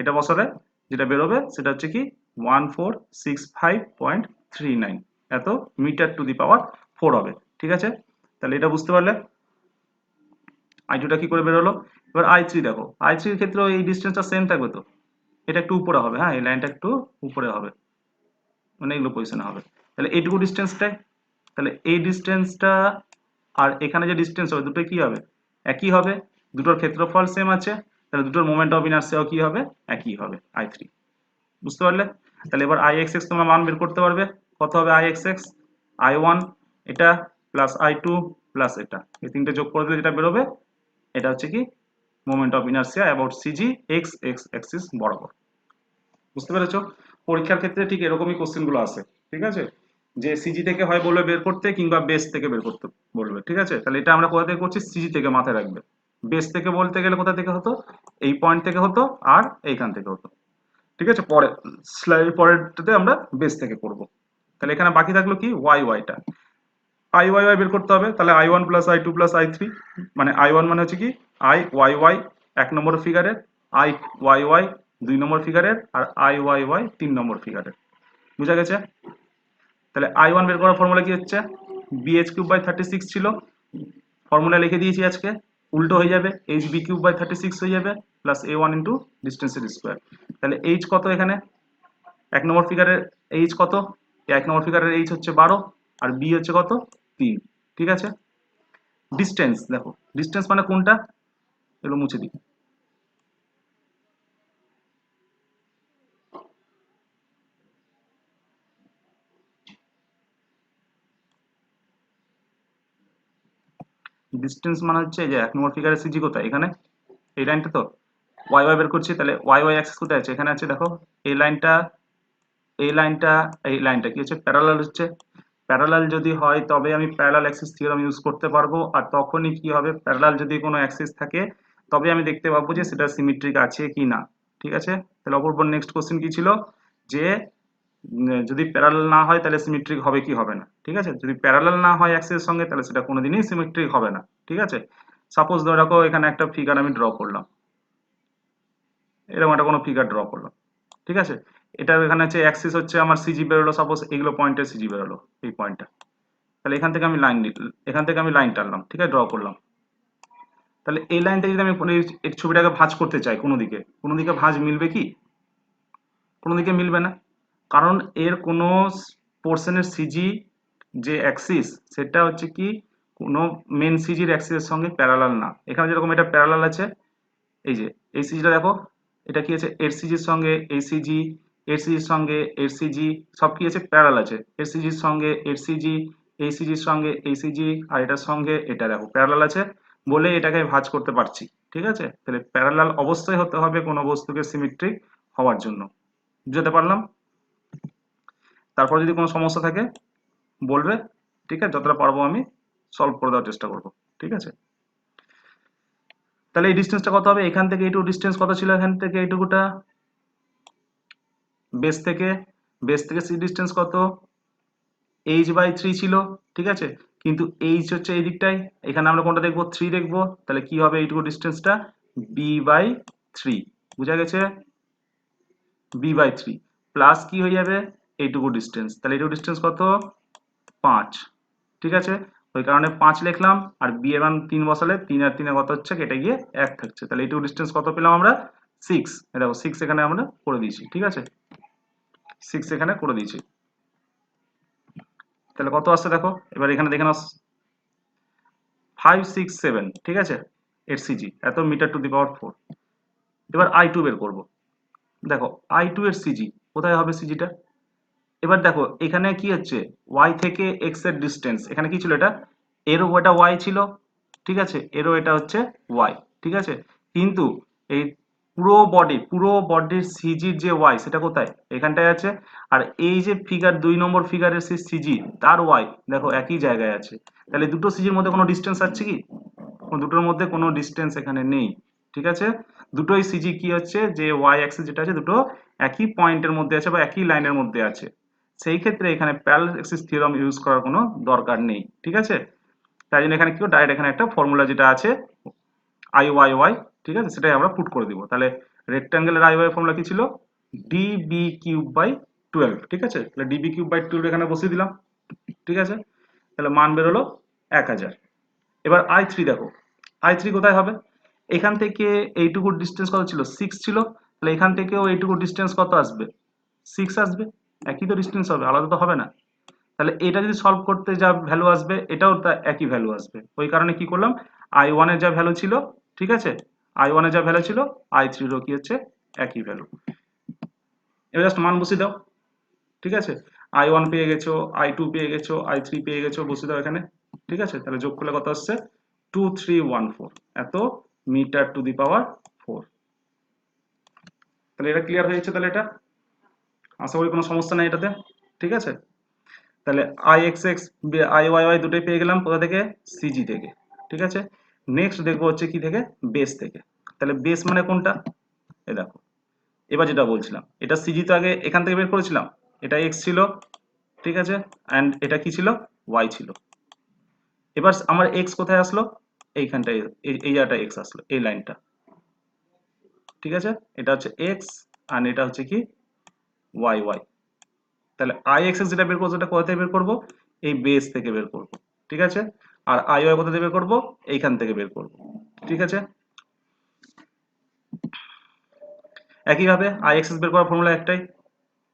এটা বসালে যেটা বেরোবে সেটা হচ্ছে কি 1465.39, এত মিটার টু দি পাওয়ার 4 হবে, ঠিক আছে। তাহলে এটা বুঝতে পারলে I2টা কি করে বেরোলো। এবার I3 দেখো, I3 এর ক্ষেত্রে এই ডিস্টেন্সটা সেম থাকবে তো, এটা একটু উপরে হবে, হ্যাঁ এই লাইনটা একটু উপরে হবে, মানে এগুলো পজিশনে হবে। তাহলে এইটুকু ডিস্টেন্সটাই, তাহলে এই ডিস্টেন্সটা আর এখানে যে ডিস্টেন্স হবে দুটো কি হবে, একই হবে, দুটোর ক্ষেত্রফল সেম আছে, তাহলে দুটোর মোমেন্ট অফ ইনার্সিয়াও কি হবে, একই হবে I3, বুঝতে পারলে। তাহলে এবার IXX তোমরা মান বের করতে পারবে, কত হবে IXX, I1 এটা প্লাস I2 প্লাস এটা, এই তিনটে যোগ করে দিলে যেটা বেরোবে এটা হচ্ছে কি moment of inertia about CG x x Axis বরাবর, বুঝতে পেরেছো। পরীক্ষার ক্ষেত্রে ঠিক এরকমই কোশ্চেন গুলো আসে, ঠিক আছে, যে সিজি থেকে হয় বলবে বের করতে কিংবা বেস থেকে বের করতে বলবে, ঠিক আছে। তাহলে এটা আমরা কোথা থেকে করছি, সিজি থেকে, মাথায় রাখবে। বেস থেকে বলতে গেলে কোথা থেকে হতো, এই পয়েন্ট থেকে হতো আর এইখান থেকে হতো, ঠিক আছে। পরে স্লাইড পরেরটাতে আমরা বেস থেকে করব। তাহলে এখানে বাকি থাকলো কি, ওয়াই ওয়াইটা, আই ওয়াই ওয়াই বের করতে হবে। তাহলে I one plus I two plus I three, মানে আই ওয়ান মানে হচ্ছে কি আই ওয়াই ওয়াই এক নম্বর ফিগারের, আই ওয়াই ওয়াই দুই নম্বর ফিগারের, আর আই ওয়াই ওয়াই তিন নম্বর ফিগারের। বুঝা গেছে? তাহলে আই ওয়ান বের করার ফর্মুলা কি হচ্ছে, বিএইচ কিউব বাই 36 ছিল, ফর্মুলা লিখে দিয়েছি আজকে, উল্টো হয়ে যাবে, এইচ বি কিউব বাই 36 হয়ে যাবে, প্লাস এ ওয়ান ইন্টু ডিস্টেন্সের স্কোয়ার। তাহলে এইচ কত এখানে, এক নম্বর ফিগারের এইচ কত, এক নম্বর ফিগারের এইচ হচ্ছে 12, আর বি হচ্ছে কত, 3, ঠিক আছে। ডিস্টেন্স দেখো, ডিস্টেন্স মানে কোনটা, এগুলো মুছে দিই। ডিস্টেন্স মানে হচ্ছে এই যে এক নম্বর ফিগারের সিজি কোথায়, এখানে এই লাইনটা তো, ওয়াই ওয়াই বের করছি, তাহলে ওয়াই ওয়াই অ্যাক্সিস কোথায় আছে, এখানে আছে দেখো, এই লাইনটা, এই লাইনটা, এই লাইনটা কি হচ্ছে, প্যারালাল হচ্ছে। প্যারালাল যদি হয় তবে আমি প্যারালাল অ্যাক্সিস থিওরেম ইউজ করতে পারবো, আর তখনই কি হবে, প্যারালাল যদি কোনো অ্যাক্সিস থাকে তবে আমি দেখতে পাবো যে সেটা সিমেট্রিক আছে কি না, ঠিক আছে। তাহলে অপর নেক্সট কোশ্চেন কি ছিল, যে যদি প্যারালাল না হয় তাহলে সিমেট্রিক হবে কি হবে না, ঠিক আছে। যদি প্যারালাল না হয় অ্যাক্সিসের সঙ্গে তাহলে সেটা কোনোদিনই সিমেট্রিক হবে না, ঠিক আছে। সাপোজ ধরে রাখো এখানে একটা ফিগার আমি ড্র করলাম, এরকম একটা কোনো ফিগার ড্র করলাম, ঠিক আছে। এটা এখানে হচ্ছে অ্যাক্সিস হচ্ছে আমার সিজি বেরোলো, সাপোজ এগুলো পয়েন্টের সিজি বেরোলো, এই পয়েন্টটা। তাহলে এখান থেকে আমি লাইন, এখান থেকে আমি লাইন টানলাম, ঠিক আছে, ড্র করলাম। তাহলে এই লাইনটা যদি আমি এই ছবিটাকে ভাঁজ করতে চাই কোনো দিকে ভাঁজ মিলবে কি, কোনো দিকে মিলবে না, কারণ এর কোনো পোর্শনের সিজি যে অ্যাক্সিস সেটা হচ্ছে কি কোনো মেন সিজির অ্যাক্সিসের সঙ্গে প্যারালাল না। এখানে যেরকম এটা প্যারালাল আছে, এই যে এই সিজিটা দেখো, এটা কি আছে, এর সিজির সঙ্গে এই সিজি, এর সিজির সঙ্গে এর সিজি, সব কি আছে, প্যারালাল আছে। এর সিজির সঙ্গে এর সিজি, এই সিজির সঙ্গে এই সিজি, আর এটার সঙ্গে এটা দেখো প্যারালাল আছে, বলে এটাকে ভাঁজ করতে পারছি, ঠিক আছে। তাহলে প্যারালাল অবশ্যই হতে হবে কোনো বস্তুকে সিমেট্রিক হওয়ার জন্য, বুঝতে পারলাম। তারপর যদি কোনো সমস্যা থাকে বলবে, ঠিক আছে, যতটা পারবো আমি সলভ করে দেওয়ার চেষ্টা করবো, ঠিক আছে। তাহলে এই ডিস্টেন্সটা কত হবে, এখান থেকে এইটুকু ডিস্টেন্স কত ছিল, এখান থেকে এইটুকুটা বেস থেকে, বেস থেকে সি ডিস্টেন্স কত, এইচ বাই 3 ছিল, ঠিক আছে। কিন্তু এইচ হচ্ছে এই দিকটায়, এখানে আমরা কোনটা দেখবো, 3 দেখবো, তাহলে কি হবে এইটুকু ডিস্টেন্সটা, বি বাই 3, বুঝা গেছে, বি বাই 3 প্লাস কি হয়ে যাবে, এইটুকু ডিস্টেন্স, তাহলে এইটুকু ডিস্টেন্স কত, 5, ঠিক আছে। ওই কারণে 5 লিখলাম, আর বি এর মান 3 বসালে 3 আর 3 কত হচ্ছে, কেটে গিয়ে 1 থাকছে, তাহলে এইটুকু ডিস্টেন্স কত পেলাম আমরা, 6। দেখো 6 এখানে আমরা করে দিয়েছি, ঠিক আছে, 6 এখানে করে দিয়েছি। তাহলে কত আসছে দেখো, এবার এখানে দেখে নাও, 567, ঠিক আছে, এর সিজি এত মিটার টু দি পাওয়ার 4। এবার আই টু বের করবো, দেখো আই টু এর সিজি কোথায় হবে, সিজিটা এবার দেখো এখানে কি হচ্ছে, ওয়াই থেকে এক্স এর ডিস্টেন্স, এখানে কি ছিল, এটা এরও এটা ওয়াই ছিল, ঠিক আছে, এরও এটা হচ্ছে ওয়াই, ঠিক আছে। কিন্তু এই পুরো বডির সিজির যে ওয়াই সেটা কোথায়, এখানটায় আছে। আর এই যে ফিগার 2 নম্বর ফিগারের সেই সিজি তার ওয়াই দেখো একই জায়গায় আছে। তাহলে দুটো সিজির মধ্যে কোনো ডিস্টেন্স আছে কি, দুটোর মধ্যে কোনো ডিস্টেন্স এখানে নেই, ঠিক আছে। দুটোই সিজি কি হচ্ছে, যে ওয়াই অ্যাক্সিস যেটা আছে দুটো একই পয়েন্টের মধ্যে আছে বা একই লাইনের মধ্যে আছে, সেই ক্ষেত্রে এখানে প্যারালাল অ্যাক্সিস থিওরেম ইউজ করার কোনো দরকার নেই, ঠিক আছে। তাই জন্য এখানে কি ডাইরেক্ট এখানে একটা ফর্মুলা যেটা আছে আই ওয়াই ওয়াই, ঠিক আছে, সেটাই আমরা পুট করে দিব। তাহলে রেক্ট্যাঙ্গেলের আই ওয়াই ফর্মুলা কি ছিল, ডিবি কিউব বাই 12, ঠিক আছে। তাহলে ডিবি কিউব বাই 12 এখানে বসিয়ে দিলাম, ঠিক আছে। তাহলে মান বেরোলো 1000। এবার আই থ্রি দেখো, আই থ্রি কোথায় হবে, এখান থেকে এইটুকু ডিস্টেন্স কত ছিল, 6 ছিল, তাহলে এখান থেকেও এইটুকু ডিস্টেন্স কত আসবে, 6 আসবে, একই তো ডিস্টেন্স হবে, আলাদা তো হবে না। তাহলে এটা যদি সলভ করতে যা ভ্যালু আসবে এটাও তা একই ভ্যালু আসবে, ওই কারণে কি করলাম, আই ওয়ান এর যা ভ্যালু ছিল, ঠিক আছে, আই ওয়ান এর যা ভ্যালু ছিল আই থ্রিরও কি হচ্ছে একই ভ্যালু। এবার জাস্ট মান বসিয়ে দাও, ঠিক আছে, আই ওয়ান পেয়ে গেছো, আই টু পেয়ে গেছো, আই থ্রি পেয়ে গেছো, বসিয়ে দাও এখানে, ঠিক আছে। তাহলে যোগ করলে কত আসছে, 2314, এত মিটার টু দি পাওয়ার 4। তাহলে এটা ক্লিয়ার হয়েছে, তাহলে এটা আশা করি কোনো সমস্যা নেই এটাতে। ঠিক আছে, তাহলে I x x I y y দুটোই পেয়ে গেলাম কোথা থেকে, সিজি থেকে। ঠিক আছে, নেক্সট দেখবো হচ্ছে কি থেকে, বেস থেকে। তাহলে বেস মানে কোনটা, এই দেখো, এবার যেটা বলছিলাম, এটা সিজি তো আগে এখান থেকে বের করেছিলাম, এটা এক্স ছিল, ঠিক আছে, অ্যান্ড এটা কি ছিল, ওয়াই ছিল। এবার আমার এক্স কোথায় আসলো, এইখানটায়, এই জায়গাটা এক্স আসলো, এই লাইনটা। ঠিক আছে, এটা হচ্ছে এক্স আর এটা হচ্ছে কি, ওয়াই ওয়াই। তাহলে আই এক্স এক্স যেটা বের করবো সেটা কোথা থেকে বের করবো, এই বেস থেকে বের করব। ঠিক আছে, আর আই ওয়াই কোথা থেকে বের করবো, এইখান থেকে বের করব। ঠিক আছে, একইভাবে আই এক্স এক্স বের করার ফর্মুলা একটাই,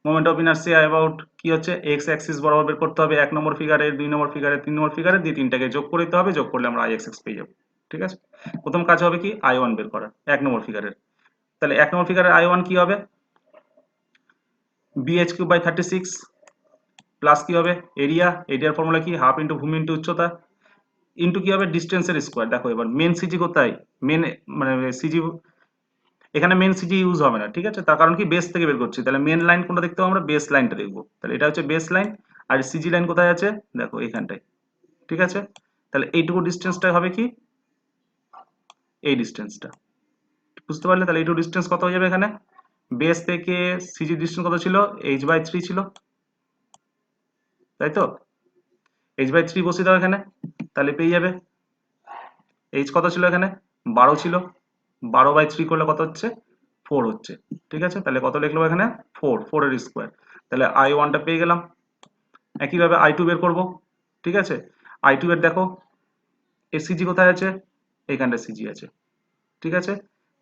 মোমেন্ট অফ ইনার্সিয়া অ্যাবাউট কি হচ্ছে, এক্স অ্যাক্সিস বরাবর বের করতে হবে, 1 নম্বর ফিগারে, 2 নম্বর ফিগারে, 3 নম্বর ফিগারে, দিয়ে তিনটাকে যোগ করে দিতে হবে, যোগ করলে আমরা আই এক্স এক্স পেয়ে যাবো। ঠিক আছে, প্রথম কাজ হবে কি, আই ওয়ান বের করা 1 নম্বর ফিগারের। তাহলে 1 নম্বর ফিগারের আই ওয়ান কি হবে, bh³/36 প্লাস কি হবে, এরিয়া, এরিয়ার ফর্মুলা কি, হাফ ইন্টু ভূমি ইন্টু উচ্চতা, ইন্টু কি হবে, ডিস্টেন্সের স্কোয়ার। দেখো এবার মেন সিজি কোথায়, মেন মানে সিজি, এখানে মেন সিজি ইউজ হবে না। ঠিক আছে, তার কারণ কি, বেস থেকে বের করছি, তাহলে মেন লাইন কোনটা দেখতে হবে, আমরা বেস লাইনটা দেখবো। তাহলে এটা হচ্ছে বেস লাইন, আর সিজি লাইন কোথায় আছে, দেখো এখানটায়। ঠিক আছে, তাহলে এইটুকু ডিস্টেন্সটা হবে কি, এই ডিস্টেন্সটা, বুঝতে পারলে। তাহলে এইটুকু ডিস্টেন্স কত হয়ে যাবে এখানে, বেস থেকে সিজি ডিস্টেন্স কত ছিল, h/3 ছিল, তাই তো, h/3 বসিয়ে দাও এখানে, তাহলে পেয়ে যাবে, এইচ কত ছিল এখানে, 12 ছিল, 12/3 করলে কত হচ্ছে, 4 হচ্ছে। ঠিক আছে, তাহলে কত লিখলো এখানে, 4, 4 এর স্কোয়ার। তাহলে আই ওয়ানটা পেয়ে গেলাম। একইভাবে আই টু বের করবো। ঠিক আছে, আই টু এর দেখো, এর সিজি কোথায় আছে, এইখানটা সিজি আছে। ঠিক আছে,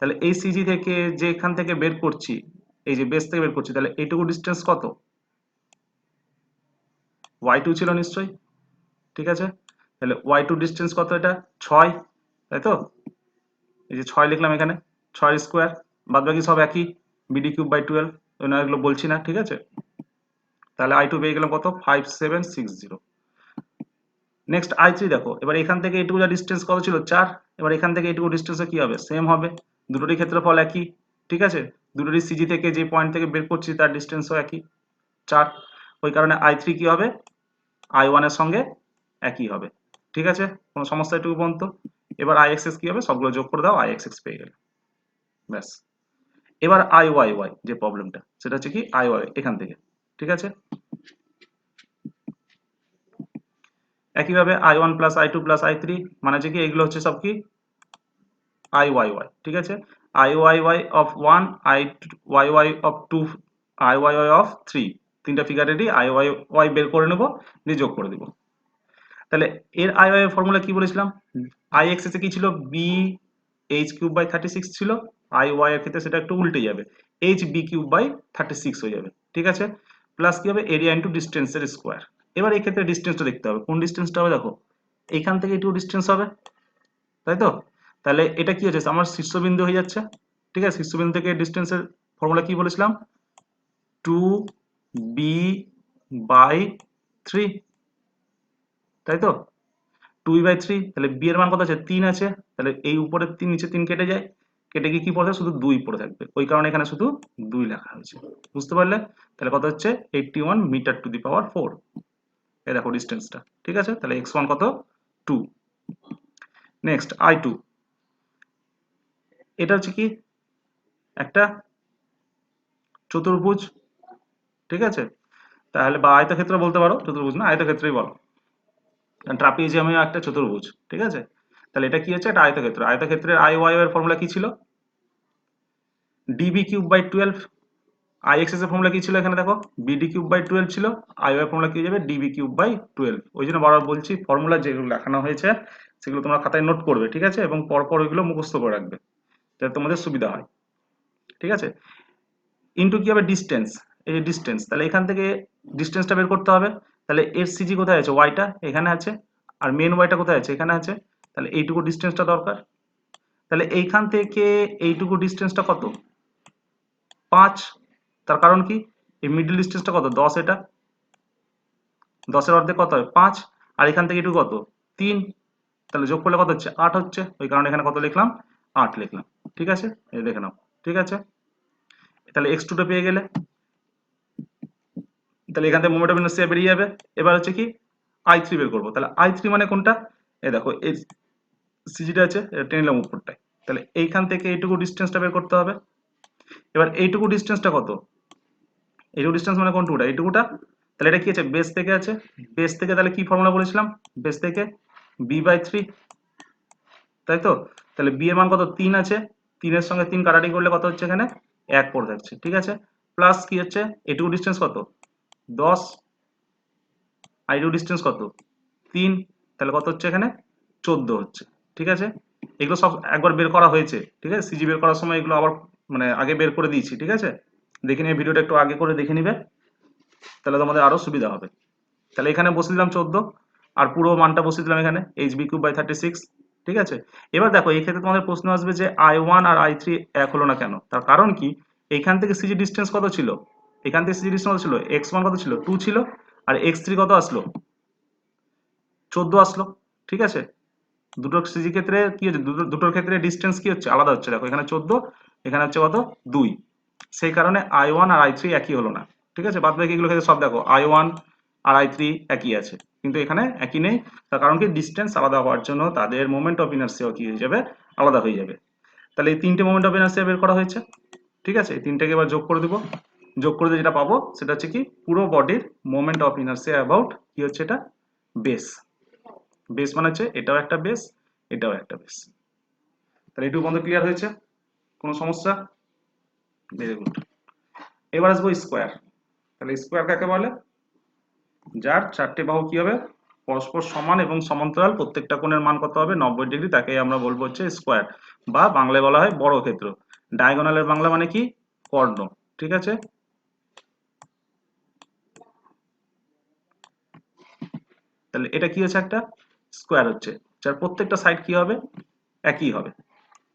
তাহলে এই সিজি থেকে যে এখান থেকে বের করছি, এই যে বেস থেকে বের করছি, তাহলে এইটুকু ডিস্টেন্স কত, ওয়াই টু ছিল নিশ্চয়ই। ঠিক আছে, তাহলে ওয়াই টু ডিস্টেন্স কত, এটা 6, তাই তো, এই যে 6 লিখলাম এখানে, 6 স্কোয়ার, বাদ বাকি সব একই, bd³/12, ওই না, এগুলো বলছি না। ঠিক আছে, তাহলে আই টু পেয়ে গেলাম কত, 5760। নেক্সট আই থ্রি দেখো, এবার এখান থেকে এইটুকু যা ডিস্টেন্স কত ছিল, 4, এবার এখান থেকে এইটুকু ডিস্টেন্সে কি হবে, সেম হবে, দুটোরই ক্ষেত্রফল একই। ঠিক আছে, দুটোরই সিজি থেকে যে পয়েন্ট থেকে বের করছি তার ডিস্টেন্সও একই, 4, ওই কারণে আই থ্রি কি হবে, আই ওয়ানের সঙ্গে একই হবে। ঠিক আছে, কোনো সমস্যা এটুকু পর্যন্ত। এবার আই এক্স এক্স কি হবে, সবগুলো যোগ করে দাও, আই এক্স এক্স পেয়ে গেলে, ব্যাস। এবার আই ওয়াই ওয়াই যে প্রবলেমটা, সেটা হচ্ছে কি, আই ওয়াই এখান থেকে। ঠিক আছে, একইভাবে I one plus I two plus I three, মানে হচ্ছে কি, এগুলো হচ্ছে সব কি, আই ওয়াই ওয়াই। ঠিক আছে, I y y of one, I y y of two, I y y of three, তিনটা ফিগারেরই আই ওয়াই ওয়াই বের করে নেবো, দিয়ে যোগ করে দিব। তাহলে এর আই ওয়াই ফর্মুলা কি বলেছিলাম, আই এক্স এ কি ছিল, bh³/36 ছিল, আই ওয়াই এর ক্ষেত্রে সেটা একটু উল্টে যাবে, hb³/36 হয়ে যাবে। ঠিক আছে, প্লাস কি হবে, এরিয়া ইন্টু ডিস্টেন্সের স্কোয়ার। এবার এই ক্ষেত্রে ডিস্টেন্সটা দেখতে হবে, কোন ডিস্টেন্সটা হবে, দেখো এইখান থেকে একটু ডিস্টেন্স হবে, তাই তো, তাহলে এটা কি হচ্ছে, আমার শীর্ষবিন্দু হয়ে যাচ্ছে। ঠিক আছে, শীর্ষবিন্দু থেকে ডিস্টেন্সের ফর্মুলা কি বলেছিলাম, 2b/3, তাই তো, 2b/3, তাহলে বি এর মান কত আছে, 3 আছে, তাহলে এই উপরে 3, নিচে 3 কেটে যায়, কেটে গিয়ে কি পড়ে, শুধু 2 পড়ে থাকবে, ওই কারণে এখানে শুধু 2 লেখা হয়েছে। বুঝতে পারলে, তাহলে কত হচ্ছে, 81 মিটার টু দি পাওয়ার 4। এই দেখো ডিস্টেন্সটা। ঠিক আছে, তাহলে x1 কত, 2। নেক্সট i2, এটা হচ্ছে কি, একটা চতুর্ভুজ। ঠিক আছে, তাহলে বা আয়তক্ষেত্র বলতে পারো, চতুর্ভুজ না, আয়তক্ষেত্রই বলো, ট্রাপিজিয়ামও একটা চতুর্ভুজ। ঠিক আছে, তাহলে এটা কি হচ্ছে, এটা আয়তক্ষেত্র, আয়তক্ষেত্রের আই ওয়াই এর ফর্মুলা কি ছিল, db³/12, আই এক্স এর ফর্মুলা কি ছিল, এখানে দেখো bd³/12 ছিল, আই ওয়াই এর ফর্মুলা কি হয়ে যাবে, db³/12। ওই জন্য বারবার বলছি, ফর্মুলা যেগুলো লেখানো হয়েছে সেগুলো তোমরা খাতায় নোট করবে। ঠিক আছে, এবং পরপর ওইগুলো মুখস্থ করে রাখবে, যাতে তোমাদের সুবিধা হয়। ঠিক আছে, ইন্টু কি হবে, ডিস্টেন্স, এই যে ডিস্টেন্স, তাহলে এখান থেকে ডিস্টেন্সটা বের করতে হবে। তাহলে এর সিজি কোথায় আছে, ওয়াইটা এখানে আছে, আর মেন ওয়াইটা কোথায় আছে, এখানে আছে, তাহলে এইটুকু ডিস্টেন্সটা দরকার। তাহলে এইখান থেকে এইটুকু ডিস্টেন্সটা কত, 5, তার কারণ কি, এই মিডল ডিস্টেন্সটা কত, 10, এটা 10-এর অর্ধেক কত হয়, 5, আর এখান থেকে এটুকু কত, 3, তাহলে যোগ করলে কত হচ্ছে, 8 হচ্ছে, ওই কারণে এখানে কত লিখলাম, 8 লিখলাম। ঠিক আছে, এই দেখে নাও। ঠিক আছে, তাহলে x2 টা পেয়ে গেলে। তাহলে এখান থেকে মোমেন্ট অফ ইনার্সিয়া বেরিয়ে যাবে। এবার হচ্ছে কি I3 বের করবো। তাহলে I3 মানে কোনটা, এই দেখো এই সিজিটা আছে, এটা টেনে নিলাম উপরটায়। তাহলে এইখান থেকে এইটুকু ডিস্টেন্সটা বের করতে হবে। এবার এইটুকু ডিস্টেন্সটা কত, এইটুকু ডিস্টেন্স মানে কোনটুকুটা, এইটুকুটা। তাহলে এটা কি আছে, বেস থেকে আছে। বেস থেকে তাহলে কি ফর্মুলা বলেছিলাম, বেস থেকে b/3, তাই তো। তাহলে বি এর মান কত, 3 আছে। 3 এর সঙ্গে 3 কাটাকাটি করলে কত হচ্ছে, এখানে 1 পড়ে থাকছে, ঠিক আছে। প্লাস কি হচ্ছে, এটুকু ডিস্টেন্স কত 10, আর এটুকু ডিস্টেন্স কত 3, তাহলে কত হচ্ছে এখানে 14 হচ্ছে, ঠিক আছে। এগুলো সব একবার বের করা হয়েছে, ঠিক আছে। সিজি বের করার সময় এগুলো আবার মানে আগে বের করে দিয়েছি, ঠিক আছে। দেখে নিয়ে ভিডিওটা একটু আগে করে দেখে নিবে, তাহলে তোমাদের আরো সুবিধা হবে। তাহলে এখানে বসে দিলাম 14, আর পুরো মানটা বসে দিলাম এখানে hb³/36, ঠিক আছে। এবার দেখো এই ক্ষেত্রে তোমাদের প্রশ্ন আসবে যে I1 আর I3 এক হলো না কেন, তার কারণ কি, এইখান থেকে সিজি ডিস্টেন্স কত ছিল, এখান থেকে সিজি ডিস্টেন্স কত ছিল, x1 কত ছিল 2 ছিল, আর x3 কত আসলো 14 আসলো, ঠিক আছে। দুটোর সিজি ক্ষেত্রে কি হচ্ছে, দুটোর ক্ষেত্রে ডিস্টেন্স কি হচ্ছে, আলাদা হচ্ছে। দেখো এখানে 14, এখানে হচ্ছে কত 2, সেই কারণে I1 আর I3 একই হলো না, ঠিক আছে। বাদ বাকি এগুলো ক্ষেত্রে সব দেখো I1 আর I3 একই আছে, কিন্তু এখানে একই নেই। তার কারণ কি, ডিস্টেন্স আলাদা হওয়ার জন্য তাদের মোমেন্ট অফ ইনার্সিয়া কি হয়ে যাবে, আলাদা হয়ে যাবে। তাহলে এই তিনটে মোমেন্ট অফ ইনার্সিয়া বের করা হয়েছে, ঠিক আছে। এই তিনটাকে এবার যোগ করে দিব, যোগ করে দিয়ে যেটা পাবো সেটা হচ্ছে কি, পুরো বডির মোমেন্ট অফ ইনার্সিয়া অ্যাবাউট কি হচ্ছে, এটা বেস। বেস মানে হচ্ছে এটাও একটা বেস, এটাও একটা বেস। তাহলে এটুকু বন্ধ ক্লিয়ার হয়েছে, কোনো সমস্যা, ভেরি গুড। এবার আসবো স্কোয়ার। তাহলে স্কোয়ার কাকে বলে, যার চারটে বাহু কি হবে, পরস্পর সমান এবং সমান্তরাল, প্রত্যেকটা কোণের মান কত হবে 90 ডিগ্রি, তাকে আমরা বলবো হচ্ছে স্কোয়ার, বা বাংলায় বলা হয় বর্গক্ষেত্র। ডায়াগোনালের বাংলা মানে কি, কর্ণ, ঠিক আছে। তাহলে এটা কি হচ্ছে, একটা স্কোয়ার হচ্ছে, যার প্রত্যেকটা সাইড কি হবে, একই হবে,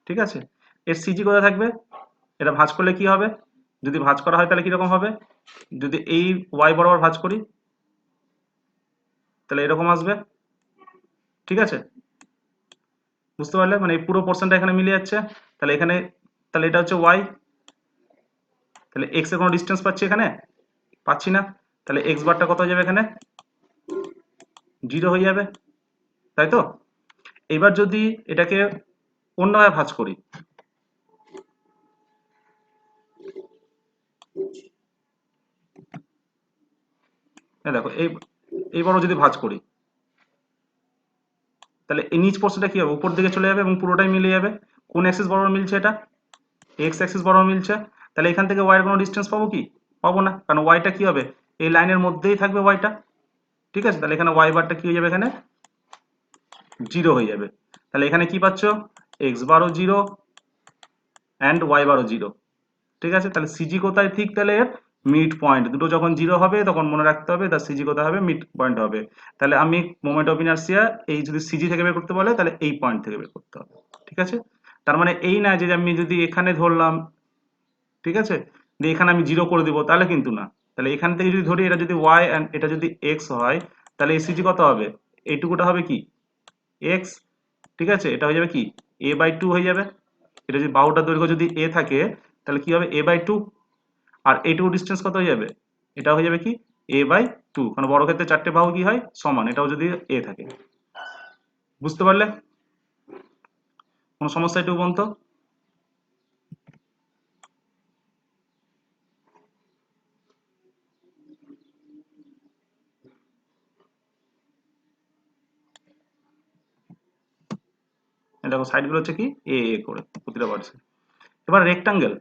ঠিক আছে। এর সিজি কোথায় থাকবে, এটা ভাঁজ করলে কি হবে, যদি ভাঁজ করা হয় তাহলে কিরকম হবে, যদি এই ওয়াই বরাবর ভাঁজ করি তাহলে এরকম আসবে, ঠিক আছে। বুঝতে পারলে, মানে এই পুরো পোর্শনটা এখানে মিলে যাচ্ছে। তাহলে এখানে, তাহলে এটা হচ্ছে ওয়াই, তাহলে এক্স এর কোনো ডিস্টেন্স পাচ্ছি এখানে, পাচ্ছি না। তাহলে এক্স বারটা কত হয়ে যাবে, এখানে 0 হয়ে যাবে, তাই তো। এবার যদি এটাকে অন্যভাবে ভাঁজ করি, দেখো এই বড় যদি ভাঁজ করি, তাহলে এই নিচ পোর্শনটা কি হবে, উপর দিকে চলে যাবে এবং পুরোটাই মিলে যাবে। কোন অ্যাক্সিস বরাবর মিলছে, এটা এক্স অ্যাক্সিস বরাবর মিলছে। তাহলে এখান থেকে ওয়াই এর কোনো ডিস্টেন্স পাবো কি, পাবো না, কারণ ওয়াইটা কি হবে, এই লাইনের মধ্যেই থাকবে ওয়াইটা, ঠিক আছে। তাহলে এখানে ওয়াই বারটা কি হয়ে যাবে, এখানে 0 হয়ে যাবে। তাহলে এখানে কি পাচ্ছ, এক্স বারও 0 অ্যান্ড ওয়াই বারও 0, ঠিক আছে। তাহলে সিজি কোথায়, ঠিক তাহলে এর মিড পয়েন্ট, দুটো যখন 0 হবে তখন মনে রাখতে হবে তার সিজি কোথায় হবে, মিড পয়েন্ট হবে। তাহলে আমি মোমেন্ট অফ ইনার্সিয়া এই যদি সিজি থেকে বের করতে বলে তাহলে এই পয়েন্ট থেকে বের করতে হবে, ঠিক আছে। তার মানে এই না যে আমি যদি এখানে ধরলাম, ঠিক আছে, দিয়ে এখানে আমি 0 করে দিব, তাহলে কিন্তু না। তাহলে এখান থেকে যদি ধরি এটা যদি ওয়াই অ্যান্ড এটা যদি এক্স হয়, তাহলে এই সিজি কত হবে, এইটুকুটা হবে কি এক্স, ঠিক আছে। এটা হয়ে যাবে কি a/2 হয়ে যাবে। এটা যদি বাহুটার দৈর্ঘ্য যদি a থাকে তাহলে কি হবে a/2, আর এইটুকু ডিস্টেন্স কত হয়ে যাবে, এটা হয়ে যাবে কি a/2, কারণ বর্গক্ষেত্রে চারটে বাহু কি হয় সমান, এটাও যদি a থাকে। বুঝতে পারলে, কোনো সমস্যা একটু বলতো। দেখো সাইড গুলো হচ্ছে কি এ এ করে প্রতিটা পার্টসে। এবার রেক্টাঙ্গেল,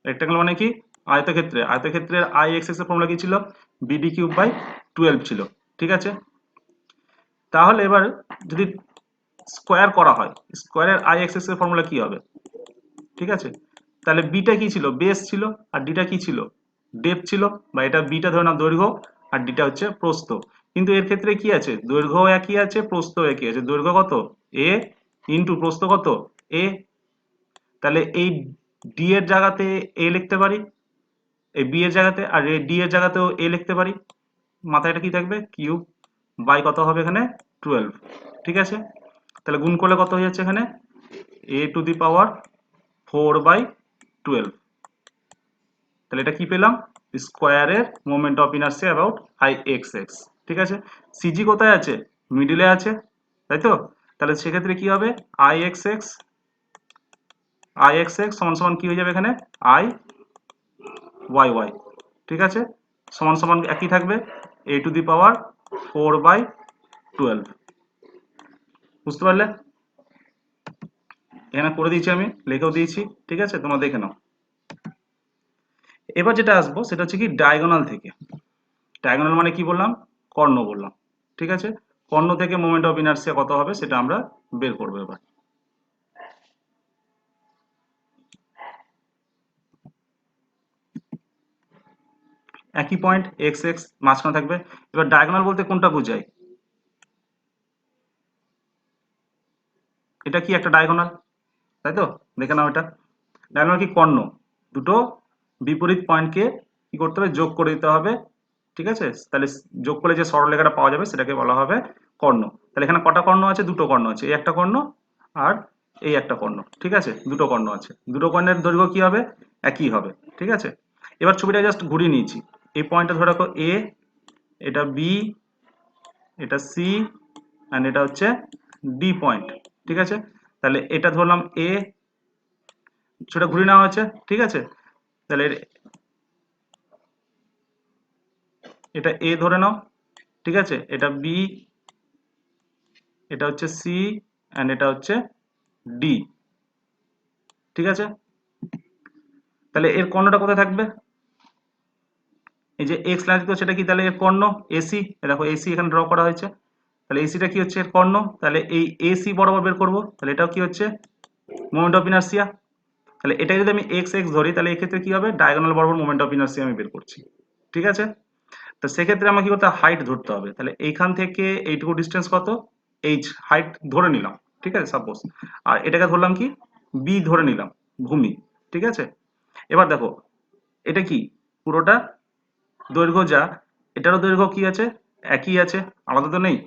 রেক্টাঙ্গেল মানে কি, আয়তক্ষেত্রে, আয়তক্ষেত্রের আই এক্স এর ফর্মুলা কি ছিল, bd³/12 ছিল, ঠিক আছে। তাহলে এবার যদি স্কোয়ার করা হয়, স্কোয়ারের আই এক্স এর ফর্মুলা কি হবে, ঠিক আছে। তাহলে বিটা কি ছিল, বেস ছিল, আর ডিটা কি ছিল, ডেপথ ছিল, বা এটা বিটা ধরে নাও দৈর্ঘ্য, আর ডিটা হচ্ছে প্রস্থ। কিন্তু এর ক্ষেত্রে কি আছে, দৈর্ঘ্য একই আছে, প্রস্থ একই আছে। দৈর্ঘ্য কত এ ইন্টু প্রস্থ কত এ। তাহলে এই ডি এর জায়গাতে এ লিখতে পারি, এই বি এর জায়গাতে, আর এই ডি এর জায়গাতেও এ লিখতে পারি। মাথায় এটা কি থাকবে, কিউব বাই কত হবে এখানে 12, ঠিক আছে। তাহলে গুণ করলে কত হয়ে যাচ্ছে এখানে a⁴ 4/12। তাহলে এটা কি পেলাম, স্কোয়ারের moment of inertia about I x x. ঠিক আছে, সিজি কোথায় আছে? মিডিলে আছে, তাই তো? তাহলে সেক্ষেত্রে কি হবে? আই এক্স এক্স সমান সমান কি হয়ে যাবে এখানে? I y y. ঠিক আছে, সমান সমান একই থাকবে, a টু দি পাওয়ার 4/12। বুঝতে পারলে? এখানে করে দিয়েছি, আমি লিখেও দিয়েছি। ঠিক আছে, তোমরা দেখে নাও। এবার যেটা আসবো সেটা হচ্ছে কি ডায়াগোনাল থেকে। ডায়াগোনাল মানে কি বললাম? কর্ণ বললাম। ঠিক আছে, কর্ণ থেকে মোমেন্ট অফ ইনার্সিয়া কত হবে সেটা আমরা বের করবো এবার। একই পয়েন্ট এক্স এক্স মাঝখানে থাকবে। এবার ডায়াগোনাল বলতে কোনটা বোঝায়? এটা কি একটা ডায়াগোনাল, তাই তো? দেখে নাও, এটা ডায়াগোনাল কি? কর্ণ দুটো বিপরীত পয়েন্টকে কি করতে হবে? যোগ করে দিতে হবে। ঠিক আছে, তাহলে যোগ করে যে সরলরেখাটা পাওয়া যাবে সেটাকে বলা হবে কর্ণ। তাহলে এখানে কটা কর্ণ আছে? দুটো কর্ণ আছে, এই একটা কর্ণ আর এই একটা কর্ণ। ঠিক আছে, দুটো কর্ণ আছে, দুটো কর্ণের দৈর্ঘ্য কি হবে? একই হবে। ঠিক আছে, এবার ছবিটা জাস্ট ঘুরিয়ে নিয়েছি। এই পয়েন্টটা ধরে রাখো এ, এটা বি, এটা সি, অ্যান্ড এটা হচ্ছে ডি পয়েন্ট। ঠিক আছে, তাহলে এটা ধরলাম এ, সেটা ঘুরিয়ে নেওয়া হয়েছে। ঠিক আছে, তাহলে এটা এ ধরে নাও। ঠিক আছে, এটা বি, এটা হচ্ছে সি, অ্যান্ড এটা হচ্ছে ডি। ঠিক আছে, তাহলে এর কর্ণটা কোথায় থাকবে? এই যে এক্স লাইন তো সেটা কি? তাহলে এর কর্ণ এসি। দেখো এসি এখানে ড্র করা হয়েছে, তাহলে এসিটা কি হচ্ছে? এর কর্ণ। তাহলে এই এসি বরাবর বের করব, তাহলে এটাও কি হচ্ছে? Moment of inertia. তাহলে এটা যদি আমি এক্স এক্স ধরি তাহলে এক্ষেত্রে কি হবে? ডায়াগোনাল বরাবর মোমেন্ট অফ ইনার্সিয়া আমি বের করছি। ঠিক আছে, তো সেক্ষেত্রে আমাকে কি করতে হবে? হাইট ধরতে হবে। তাহলে এইখান থেকে এইটুকু ডিস্টেন্স কত? এইচ হাইট ধরে নিলাম। ঠিক আছে, সাপোজ। আর এটাকে ধরলাম কি? বি ধরে নিলাম, ভূমি। ঠিক আছে, এবার দেখো এটা কি? পুরোটা দৈর্ঘ্য যা, এটারও দৈর্ঘ্য কি আছে? একই আছে, আলাদা তো নেই।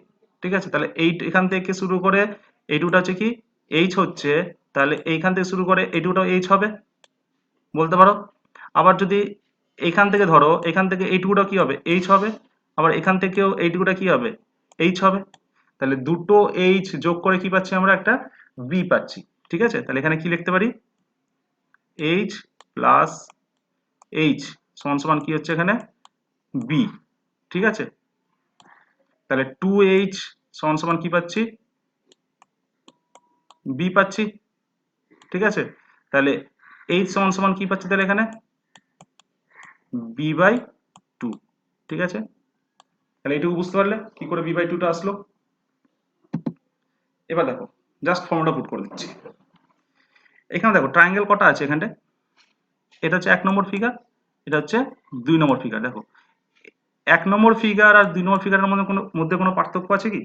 ঠিক আছে, তাহলে এই এখান থেকে শুরু করে এইটুকুটা হচ্ছে কি? এইচ হচ্ছে, তাহলে এইখান থেকে শুরু করে এইটুকুটাও এইচ হবে বলতে পারো। আবার যদি এখান থেকে ধরো, এখান থেকে এইটুকুটা কি হবে? এইচ হবে। আবার এখান থেকেও এইটুকুটা কি হবে? এইচ হবে। তাহলে দুটো এইচ যোগ করে কি পাচ্ছি আমরা? একটা বি পাচ্ছি। ঠিক আছে, তাহলে এখানে কি লিখতে পারি? এইচ প্লাস এইচ সমান সমান কি হচ্ছে এখানে? বি। ঠিক আছে, তাহলে 2h সমান সমান কি পাচ্ছি? বি পাচ্ছি। ঠিক আছে, তাহলে h সমান সমান কি পাচ্ছি তাহলে এখানে? b/2। ঠিক আছে, তাহলে এইটুকু বুঝতে পারলে কি করে b/2টা আসলো। এবার দেখো জাস্ট ফর্মুলা পুট করে দিচ্ছি। এখানে দেখো ট্রায়াঙ্গেল কটা আছে এখানে? এটা হচ্ছে 1 নম্বর ফিগার, এটা হচ্ছে 2 নম্বর ফিগার। দেখো 1 নম্বর ফিগার আর 2 নম্বর ফিগারের মধ্যে কোনো পার্থক্য আছে কি?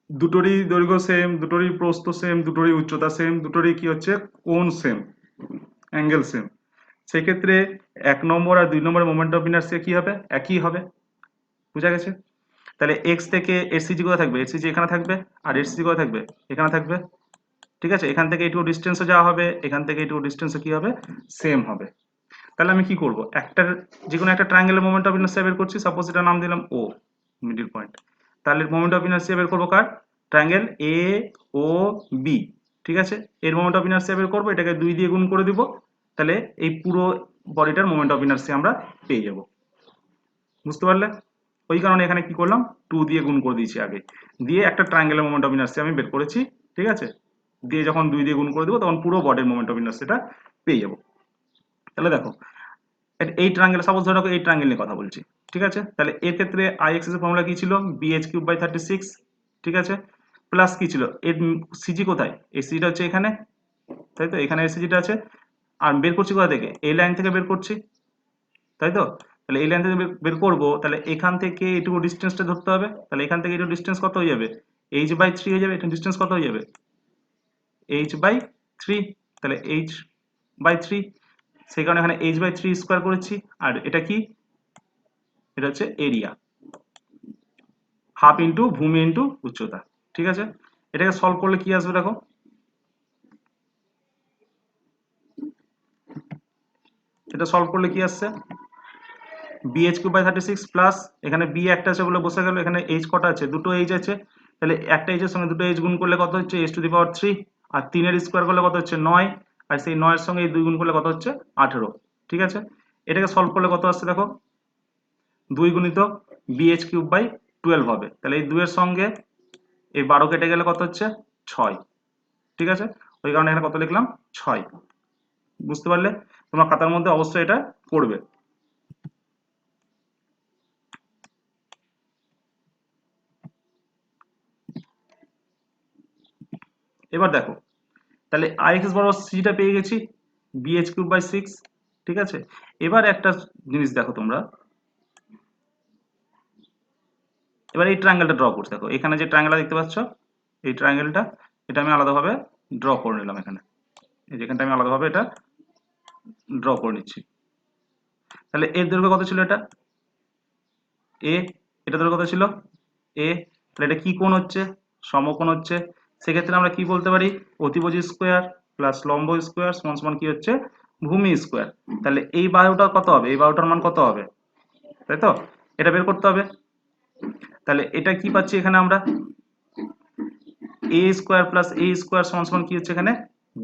দুটোরই দৈর্ঘ্য সেম, দুটোরই প্রস্থ সেম, দুটোরই উচ্চতা সেম, দুটোরই কি হচ্ছে? কোণ সেম, অ্যাঙ্গেল সেম। সেক্ষেত্রে 1 নম্বর আর 2 নম্বরের মোমেন্ট অফ ইনার্সিয়া কি হবে? একই হবে। বুঝা গেছে? তাহলে এক্স থেকে এর সিজি কোথায় থাকবে? এর সিজি এখানে থাকবে, আর এর সিজি কোথায় থাকবে? এখানে থাকবে। ঠিক আছে, এখান থেকে এইটুকু ডিস্টেন্সও যাওয়া হবে, এখান থেকে এইটুকু ডিস্টেন্সও কি হবে? সেম হবে। তাহলে আমি কি করব? যে কোনো একটা ট্রায়াঙ্গেলের মোমেন্ট অফ ইনার্সিয়া বের করছি। সাপোজ এটা নাম দিলাম ও, মিডল পয়েন্ট। তাহলে মোমেন্ট অফ ইনার্সিয়া বের করবো কার? Triangle A O B. ঠিক আছে, এর মোমেন্ট অফ ইনার্সিয়া বের করবো, এটাকে 2 দিয়ে গুণ করে দিব। তাহলে এই পুরো বডিটার মোমেন্ট অফ ইনার্সিয়া আমরা পেয়ে যাব। বুঝতে পারলে? ওই কারণে এখানে কি করলাম? 2 দিয়ে গুণ করে দিয়েছি আগে, দিয়ে একটা ট্রায়াঙ্গেলের মোমেন্ট অফ ইনার্সিয়া আমি বের করেছি। ঠিক আছে, দিয়ে যখন 2 দিয়ে গুণ করে দেবো তখন পুরো বডির মোমেন্ট অফ ইনার্সিয়াটা পেয়ে যাবো। তাহলে দেখো এই ট্রায়াঙ্গেল, সাপোজ ধরে রাখো এই ট্রায়াঙ্গেল নিয়ে কথা বলছি। ঠিক আছে, তাহলে এর ক্ষেত্রে আই এক্স এর ফর্মুলা কি ছিল? bh³/36। ঠিক আছে, প্লাস কি ছিল? এর সিজি কোথায়? এই সিজিটা হচ্ছে এখানে, তাই তো? এখানে এই সিজিটা আছে। আর বের করছি কোথা থেকে? এই লাইন থেকে বের করছি, তাই তো? তাহলে এই লাইন থেকে বের করবো, তাহলে এখান থেকে এইটুকু ডিস্টেন্সটা ধরতে হবে। তাহলে এখান থেকে এইটুকু ডিস্টেন্স কত হয়ে যাবে? h/3 হয়ে যাবে। এটা ডিস্টেন্স কত হয়ে যাবে? h/3। তাহলে h/3, সেই কারণে এখানে h/3 স্কোয়ার করেছি। আর এটা কি? এটা হচ্ছে এরিয়া, হাফ ইন্টু ভূমি ইন্টু উচ্চতা। ঠিক আছে, এটাকে সলভ করলে কি আসবে দেখো? এটা সলভ করলে কি আসছে, bh কিউব বাই 36 প্লাস এখানে b একটা আছে বলে বসে গেল, এখানে h কটা আছে, দুটো h আছে, তাহলে একটা h এর সঙ্গে দুটো h গুণ করলে কত হচ্ছে h টু দি পাওয়ার 3, আর 3 এর স্কোয়ার করলে কত হচ্ছে 9, আর সেই 9 এর সঙ্গে এই 2 গুণ করলে কত হচ্ছে 18। ঠিক আছে, এটাকে সলভ করলে কত আসছে দেখো, 2 গুণিত bh কিউব বাই 12 হবে, তাহলে এই 2 এর সঙ্গে এই 12 কেটে গেলে কত হচ্ছে 6। ঠিক আছে, ওই কারণে এখানে কত লিখলাম 6। বুঝতে পারলে, তোমার খাতার মধ্যে অবশ্যই এটা করবে। এবার দেখো, তাহলে ix বরাবর সিটা পেয়ে গেছি bh কিউব বাই 6। ঠিক আছে, এবার একটা জিনিস দেখো তোমরা, এবার এই ট্রায়াঙ্গেলটা ড্র করতে, দেখো এখানে যে ট্রায়াঙ্গেলটা দেখতে পাচ্ছ, এই ট্রায়াঙ্গেলটা, এটা আমি আলাদাভাবে ড্র করে নিলাম এখানে, এই যেখানটা আমি আলাদাভাবে এটা ড্র করে নিচ্ছি। তাহলে এর দৈর্ঘ্য কত ছিল, এটা এ, এটা দৈর্ঘ্য কত ছিল এ, তাহলে এটা কি কোণ হচ্ছে, সমকোণ হচ্ছে। সেক্ষেত্রে আমরা কি বলতে পারি, অতিভুজ স্কোয়ার প্লাস লম্ব স্কোয়ার সমান সমান কি হচ্ছে, ভূমি স্কোয়ার। তাহলে এই বাহুটা কত হবে, এই বাহুটার মান কত হবে, তাই তো, এটা বের করতে হবে। তাহলে এটা কি পাচ্ছি এখানে আমরা, এ স্কোয়ার প্লাস এ স্কোয়ার সমান সমান কি হচ্ছে এখানে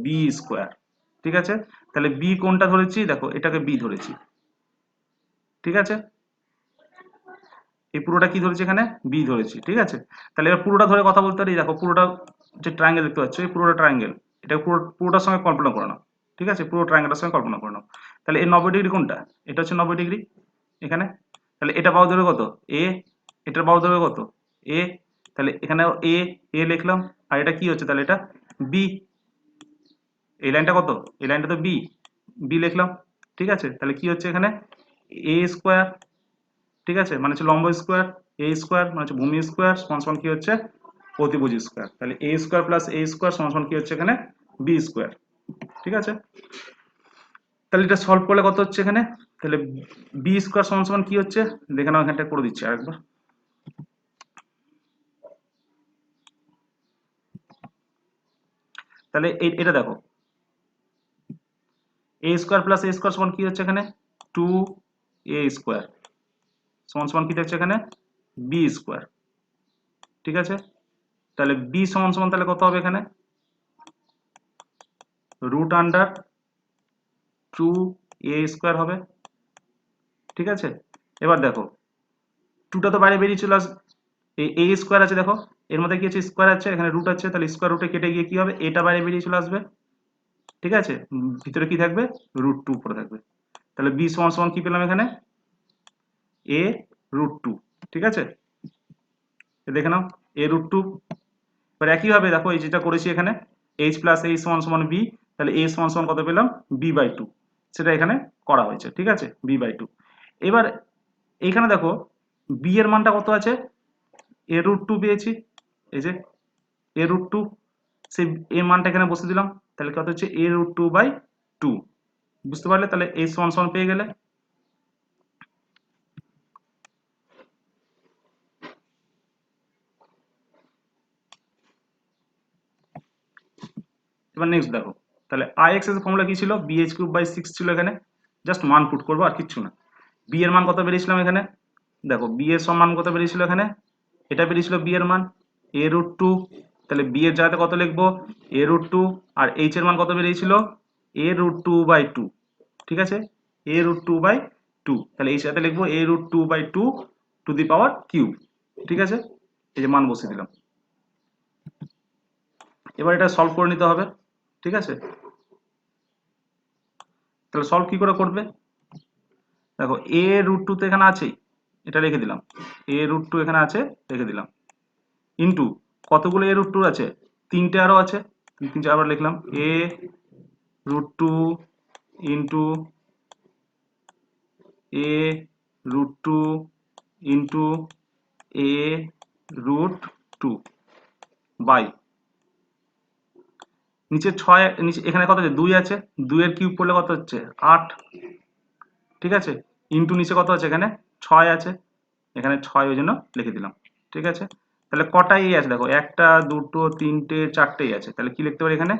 বি স্কোয়ার। ঠিক আছে, তাহলে বি কোনটা ধরেছি, দেখো এটাকে বি ধরেছি। ঠিক আছে, এই পুরোটা কি ধরেছি এখানে বি ধরেছি। ঠিক আছে, তাহলে এবার পুরোটা ধরে কথা বলতে পারি, দেখো পুরোটা যে ট্রায়াঙ্গেল দেখতে পাচ্ছ, এই পুরোটা ট্রায়াঙ্গেল, এটা পুরোটার সঙ্গে কল্পনা করে নাও। ঠিক আছে, পুরো ট্রায়াঙ্গেলের সঙ্গে কল্পনা করে নাও। তাহলে এই 90 ডিগ্রি কোনটা, এটা হচ্ছে 90 ডিগ্রি এখানে। তাহলে এটা বাহু দৈর্ঘ্য কত এ, এটার বাহু দৈর্ঘ্য কত এ, তাহলে এখানে এ এ লিখলাম, আর এটা কি হচ্ছে তাহলে এটা বি, এই লাইনটা কত, এই লাইনটা তো বি, বি লিখলাম। ঠিক আছে, তাহলে কি হচ্ছে এখানে এ স্কোয়ার, ঠিক আছে, মানে হচ্ছে লম্ব স্কোয়ার, এ স্কোয়ার মানে হচ্ছে ভূমি স্কোয়ার সমান সমান কি হচ্ছে অতিভুজ স্কোয়ার। তাহলে এ স্কোয়ার প্লাস এ স্কোয়ার সমান সমান কি হচ্ছে এখানে বি স্কোয়ার। ঠিক আছে, তাহলে এটা সলভ করলে কত হচ্ছে এখানে, তাহলে বি স্কোয়ার সমান সমান কি হচ্ছে, দেখে নাও এখানটা করে দিচ্ছি আরেকবার। তাহলে এটা দেখো, এ স্কোয়ার প্লাস এ স্কোয়ার সমান কি হচ্ছে এখানে 2 এ স্কোয়ার সমান সমান কি হচ্ছে এখানে বি স্কোয়ার। ঠিক আছে, তাহলে বি সমান সমান তাহলে কত হবে এখানে রুট আন্ডার 2 এ স্কোয়ার হবে। ঠিক আছে, এবার দেখো 2টা তো বাইরে বেরিয়ে চলে আসবে, এই এ স্কোয়ার আছে দেখো, এর মধ্যে কি আছে স্কোয়ার আছে, এখানে রুট আছে, তাহলে স্কোয়ার রুটে কেটে গিয়ে কি হবে এটা বাইরে বেরিয়ে চলে আসবে। ঠিক আছে, ভিতরে কি থাকবে √2 পড়ে থাকবে। তাহলে বি সমান সমান কি পেলাম এখানে এ √2। ঠিক আছে, দেখে নাও এ√2। এবার একইভাবে দেখো এই যেটা করেছি এখানে এইচ প্লাস এইচ সমান সমান বি, তাহলে এ সমান সমান কত পেলাম b/2, সেটা এখানে করা হয়েছে। ঠিক আছে, b/2। এবার এইখানে দেখো বি এর মানটা কত আছে এ√2 পেয়েছি, এই যে এ√2, সেই এ মানটা এখানে বসে দিলাম, তাহলে কত হচ্ছে এ√2/2। বুঝতে পারলে, তাহলে এই সমান সমান পেয়ে গেলে। এবার নেক্সট দেখো, তাহলে আইএক্স এর ফর্মুলা কি ছিল bh³/6 ছিল, এখানে জাস্ট মান পুট করবো আর কিচ্ছু না। বি এর মান কত বেরিয়েছিলাম এখানে, দেখো বি এর সমান কত বেরিয়েছিল এখানে, এটা বেরিয়েছিল বি এর মান এ√2, তাহলে বি এর জায়গাতে কত লিখবো এ√2, আর এইচ এর মান কত বেরিয়েছিল এ√2/2। ঠিক আছে, এ√2/2, তাহলে এই সাথে লিখবো এ√2/2 টু দি পাওয়ার কিউব। ঠিক আছে, এই যে মান বসিয়ে দিলাম। এবার এটা সলভ করে নিতে হবে। ঠিক আছে, তাহলে সলভ কি করে করবে, দেখো এ√2 তো এখানে আছেই, এটা রেখে দিলাম, এ√2 এখানে আছে রেখে দিলাম, ইন্টু কতগুলো এ√2 আছে তিনটে আরো আছে, তিনটে আবার লিখলাম এ√2 ইন্টু এ√2 ইন্টু এ√2 বাই নিচে 6, নিচে এখানে কত আছে 2 আছে, 2 এর কিউব করলে কত হচ্ছে 8। ঠিক আছে, ইন্টু নিচে কত আছে এখানে 6 আছে, এখানে 6 ওই জন্য লিখে দিলাম। ঠিক আছে, তাহলে কটা এ আছে দেখো, একটা দুটো তিনটে চারটেই আছে, তাহলে কি লিখতে পারি এখানে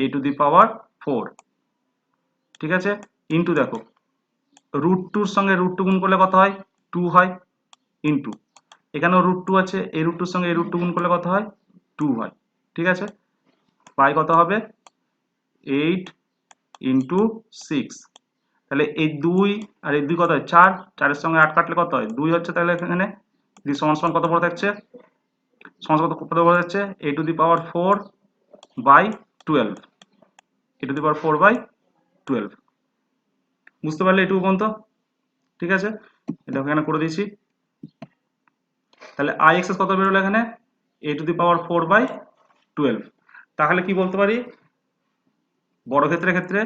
a টু দি পাওয়ার 4। ঠিক আছে, ইন্টু দেখো √2 সঙ্গে √2 গুণ করলে কত হয় 2 হয় ইনটু এখানেও √2 আছে এই √2 সঙ্গে এই √2 গুণ করলে কত হয় 2 হয় ঠিক আছে বাই কত হবে 8 ইনটু 6 তাহলে এই 2 আর এই 2 কত হয় 4 4 এর সঙ্গে 8 কাটলে কত হয় 2 হচ্ছে তাহলে এখানে যদি সমান সমান কত পড়ে থাকছে সমান কত পড়ে যাচ্ছে a⁴ বাই 12 a⁴ বাই 12 বুঝতে পারলে এটুকু পর্যন্ত ঠিক আছে এটা এখানে করে দিয়েছি তাহলে i এক্সেস কত বেরোলো এখানে a⁴ বাই 12 তাহলে কি বলতে পারি বড় ক্ষেত্রে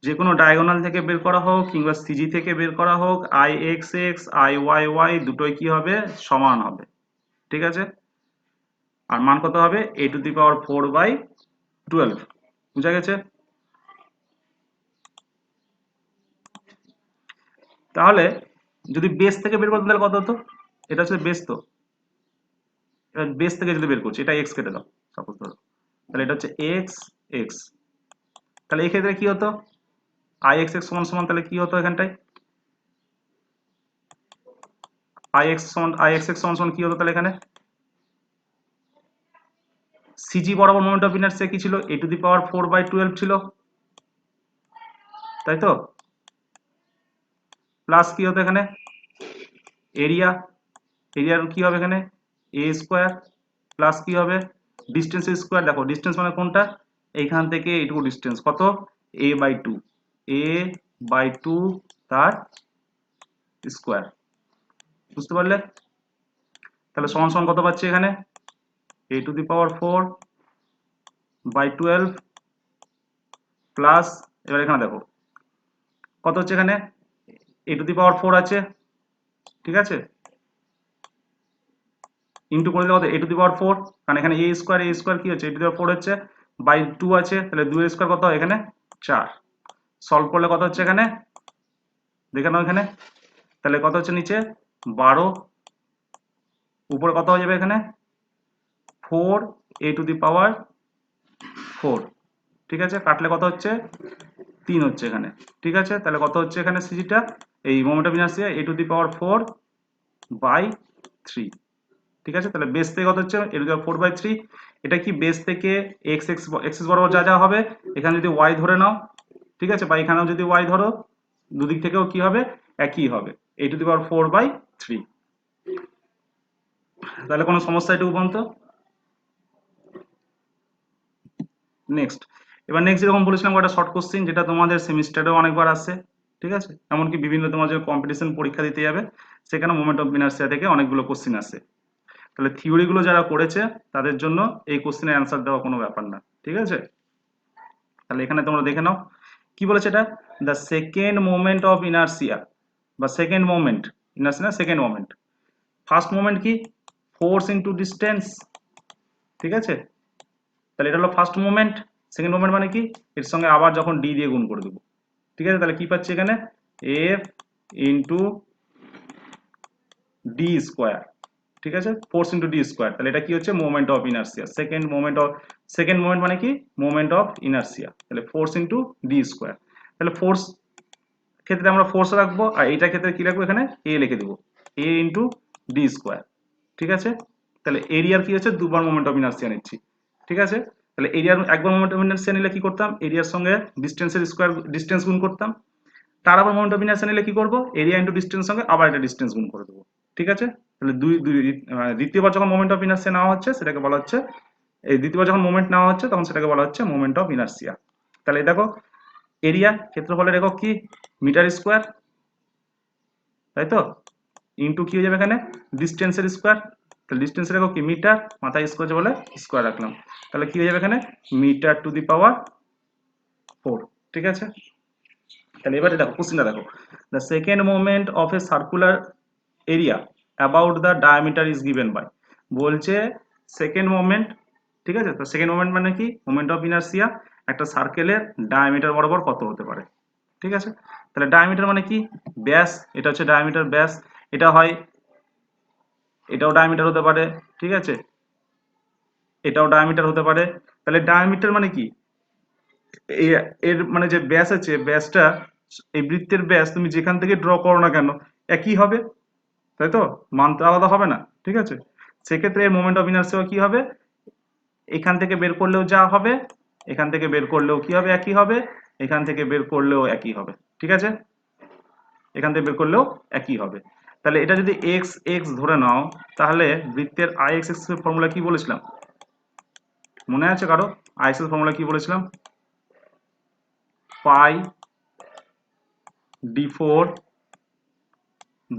যে কোনো ডায়াগোনাল থেকে বের করা হোক কিংবা সিজি থেকে বের করা হোক i x x i y y দুটোই কি হবে সমান হবে ঠিক আছে আর মান কত হবে a⁴ বাই 12 বুঝা গেছে তাহলে যদি বেস থেকে বের করতে তাহলে কত হতো এটা হচ্ছে বেস তো এবার বেস থেকে যদি বের করছি এটা x কেটে দাও সাপোজ ধরো তাহলে এটা হচ্ছে x x তাহলে এই ক্ষেত্রে কি হতো i x x সমান সমান তাহলে কি হতো এখানটায় i x x সমান সমান কি হতো তাহলে এখানে সিজি বরাবর মোমেন্ট অফ ইনার্সিয়া কি ছিল a⁴ বাই 12 ছিল তাই তো প্লাস কি হতো এখানে এরিয়ার কি হবে এখানে a স্কয়ার প্লাস কি হবে ডিসটেন্স স্কয়ার দেখো ডিসটেন্স মানে কোনটা এইখান থেকে এইটুকু ডিসটেন্স কত a বাই 2 a বাই 2 তার স্কয়ার বুঝতে পারলে তাহলে সমান সমান কত পাচ্ছি এখানে a⁴ বাই 12 প্লাস এবার এখানে দেখো কত হচ্ছে এখানে a⁴ আছে ঠিক আছে ইনটু করে দিলে কত a⁴ কারণ এখানে a স্কয়ার কি হচ্ছে a⁴ হচ্ছে বাই 2 আছে তাহলে 2 এর স্কয়ার কত হয় এখানে 4 সলভ করলে কত হচ্ছে এখানে দেখে নাও এখানে তাহলে কত হচ্ছে নিচে 12 উপরে কত হয়ে যাবে এখানে 4 a⁴ ঠিক আছে কাটলে কত হচ্ছে 3 হচ্ছে এখানে ঠিক আছে তাহলে কত হচ্ছে এখানে সিজিটা এই moment of inertia a⁴ by 3 ঠিক আছে তাহলে বেস থেকে কত হচ্ছে a⁴ বাই 3 এটা কি বেস থেকে x x এক্সিস বরাবর যা যা হবে এখানে যদি y ধরে নাও ঠিক আছে বা এখানেও যদি y ধরো দুদিক থেকেও কি হবে একই হবে a⁴ বাই 3 তাহলে কোনো সমস্যা এটুকু পর্যন্ত নেক্সট এবার নেক্সট যেরকম বলেছিলাম একটা শর্ট কোশ্চেন যেটা তোমাদের সেমিস্টারেও অনেকবার আসে ঠিক আছে এমনকি বিভিন্ন তোমার যে কম্পিটিশন পরীক্ষা দিতে যাবে সেখানে মোমেন্ট অফ ইনার্সিয়া থেকে অনেকগুলো কোশ্চেন আসে তাহলে থিওরিগুলো যারা করেছে তাদের জন্য এই কোশ্চেনের অ্যান্সার দেওয়া কোনো ব্যাপার না ঠিক আছে তাহলে এখানে তোমরা দেখে নাও কি বলেছে এটা the second moment of inertia বা second moment inertia second moment first moment কি ফোর্স ইনটু ডিসটেন্স ঠিক আছে তাহলে এটা হলো ফার্স্ট মোমেন্ট সেকেন্ড মোমেন্ট মানে কি এর সঙ্গে আবার যখন ডি দিয়ে গুণ করে দেবো ঠিক আছে তাহলে কি পাচ্ছি এখানে এফ ইন্টু ডি স্কোয়ার ঠিক আছে ফোর্স ইন্টু ডি স্কোয়ার তাহলে এটা কি হচ্ছে moment of inertia second moment মানে কি মোমেন্ট অফ ইনার্সিয়া তাহলে ফোর্স ইন্টু ডি স্কোয়ার তাহলে ফোর্স ক্ষেত্রে আমরা ফোর্স রাখবো আর এইটার ক্ষেত্রে কি রাখবো এখানে এ লিখে দেবো এ ইন্টু ডি স্কোয়ার ঠিক আছে তাহলে এরিয়ার কি হচ্ছে দুবার মোমেন্ট অফ ইনার্সিয়া নিচ্ছি ঠিক আছে তাহলে এরিয়ার একবার মোমেন্ট অফ ইনার্সিয়া নিলে কি করতাম এরিয়ার সঙ্গে ডিসটেন্সের স্কোয়ার ডিসটেন্স গুণ করতাম তার আবার মোমেন্ট অফ ইনার্সিয়া নিলে কি করবো এরিয়া ইন্টু ডিসটেন্স সঙ্গে আবার একটা ডিসটেন্স গুণ করে দেবো ঠিক আছে তাহলে দ্বিতীয়বার যখন মোমেন্ট অফ ইনার্সিয়া নেওয়া হচ্ছে সেটাকে বলা হচ্ছে এই দ্বিতীয়বার যখন মোমেন্ট নেওয়া হচ্ছে তখন সেটাকে বলা হচ্ছে মোমেন্ট অফ ইনার্সিয়া তাহলে দেখো এরিয়া ক্ষেত্রফলের একক কি মিটার স্কোয়ার তাই তো ইনটু কি হয়ে যাবে এখানে ডিসটেন্সের স্কোয়ার তাহলে ডিসটেন্সের একক কি মিটার মাথায় স্কোয়ার বলে স্কোয়ার রাখলাম তাহলে কি হয়ে যাবে এখানে মিটার টু দি পাওয়ার 4 ঠিক আছে তাহলে এবারে দেখো কোশ্চেনটা দেখো the second moment of a circular area about the diameter is given by বলছে সেকেন্ড মোমেন্ট ঠিক আছে তো সেকেন্ড মোমেন্ট মানে কি মোমেন্ট অফ ইনার্সিয়া একটা সার্কেলের ডায়ামিটার বরাবর কত হতে পারে ঠিক আছে তাহলে ডায়ামিটার মানে কি ব্যাস এটা হচ্ছে ডায়ামিটার ব্যাস এটা হয় এটাও ডায়ামিটার হতে পারে ঠিক আছে এটাও ডায়ামিটার হতে পারে তাহলে ডায়ামিটার মানে কি এর মানে যে ব্যাস আছে ব্যাসটা এই বৃত্তের ব্যাস তুমি যেখান থেকে ড্র করো না কেন একই হবে, তাই তো? মান তো আলাদা হবে না, ঠিক আছে? সেক্ষেত্রে এর মোমেন্ট অফ ইনার্সিয়া কি হবে, এখান থেকে বের করলেও যা হবে, এখান থেকে বের করলেও কি হবে, একই হবে, এখান থেকে বের করলেও একই হবে, ঠিক আছে? এখান থেকে বের করলেও একই হবে। তাহলে এটা যদি এক্স এক্স ধরে নাও, তাহলে বৃত্তের আই এক্স এক্স এর ফর্মুলা কি বলেছিলাম, মনে আছে কারো? আই এক্স এর ফর্মুলা কি বলেছিলাম? পাই d4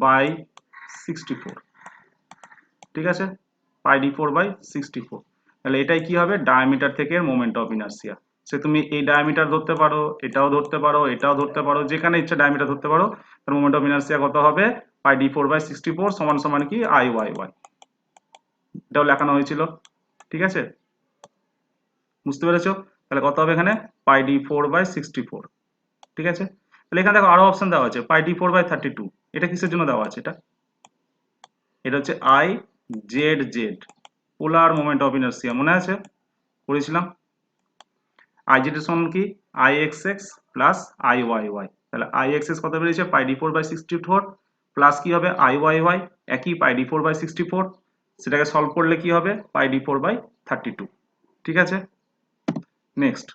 বাই 64, ঠিক আছে? পাই d4 বাই 64। তাহলে এটাই কি হবে, ডায়ামিটার থেকে মোমেন্ট অফ ইনার্সিয়া। সে তুমি এই ডায়ামিটার ধরতে পারো, এটাও ধরতে পারো, এটাও ধরতে পারো, যেখানে ইচ্ছা ডায়ামিটার ধরতে পারো। তার মোমেন্ট অফ ইনার্সিয়া কত হবে, পাই d4 বাই 64 সমান সমান কি আই ওয়াই ওয়াই। এটাও লেখানো হয়েছিল, ঠিক আছে? বুঝতে পেরেছো? তাহলে কত হবে এখানে, পাই d4 বাই 64, ঠিক আছে? তাহলে এখানে দেখো আরো অপশন দেওয়া আছে, পাই d4 বাই 32। এটা কিসের জন্য দেওয়া আছে? এটা হচ্ছে I z z, polar moment of inertia, মনে আছে? করেছিলাম। আই জেড এর সমান কি, I x x plus I y y. তাহলে আই এক্স এক্স কত বেরিয়েছে, পাই d4 বাই 64 প্লাস কি হবে আই ওয়াই ওয়াই, একই পাই d4 বাই 64। সেটাকে সলভ করলে কি হবে, পাই d4 বাই 32, ঠিক আছে? নেক্সট,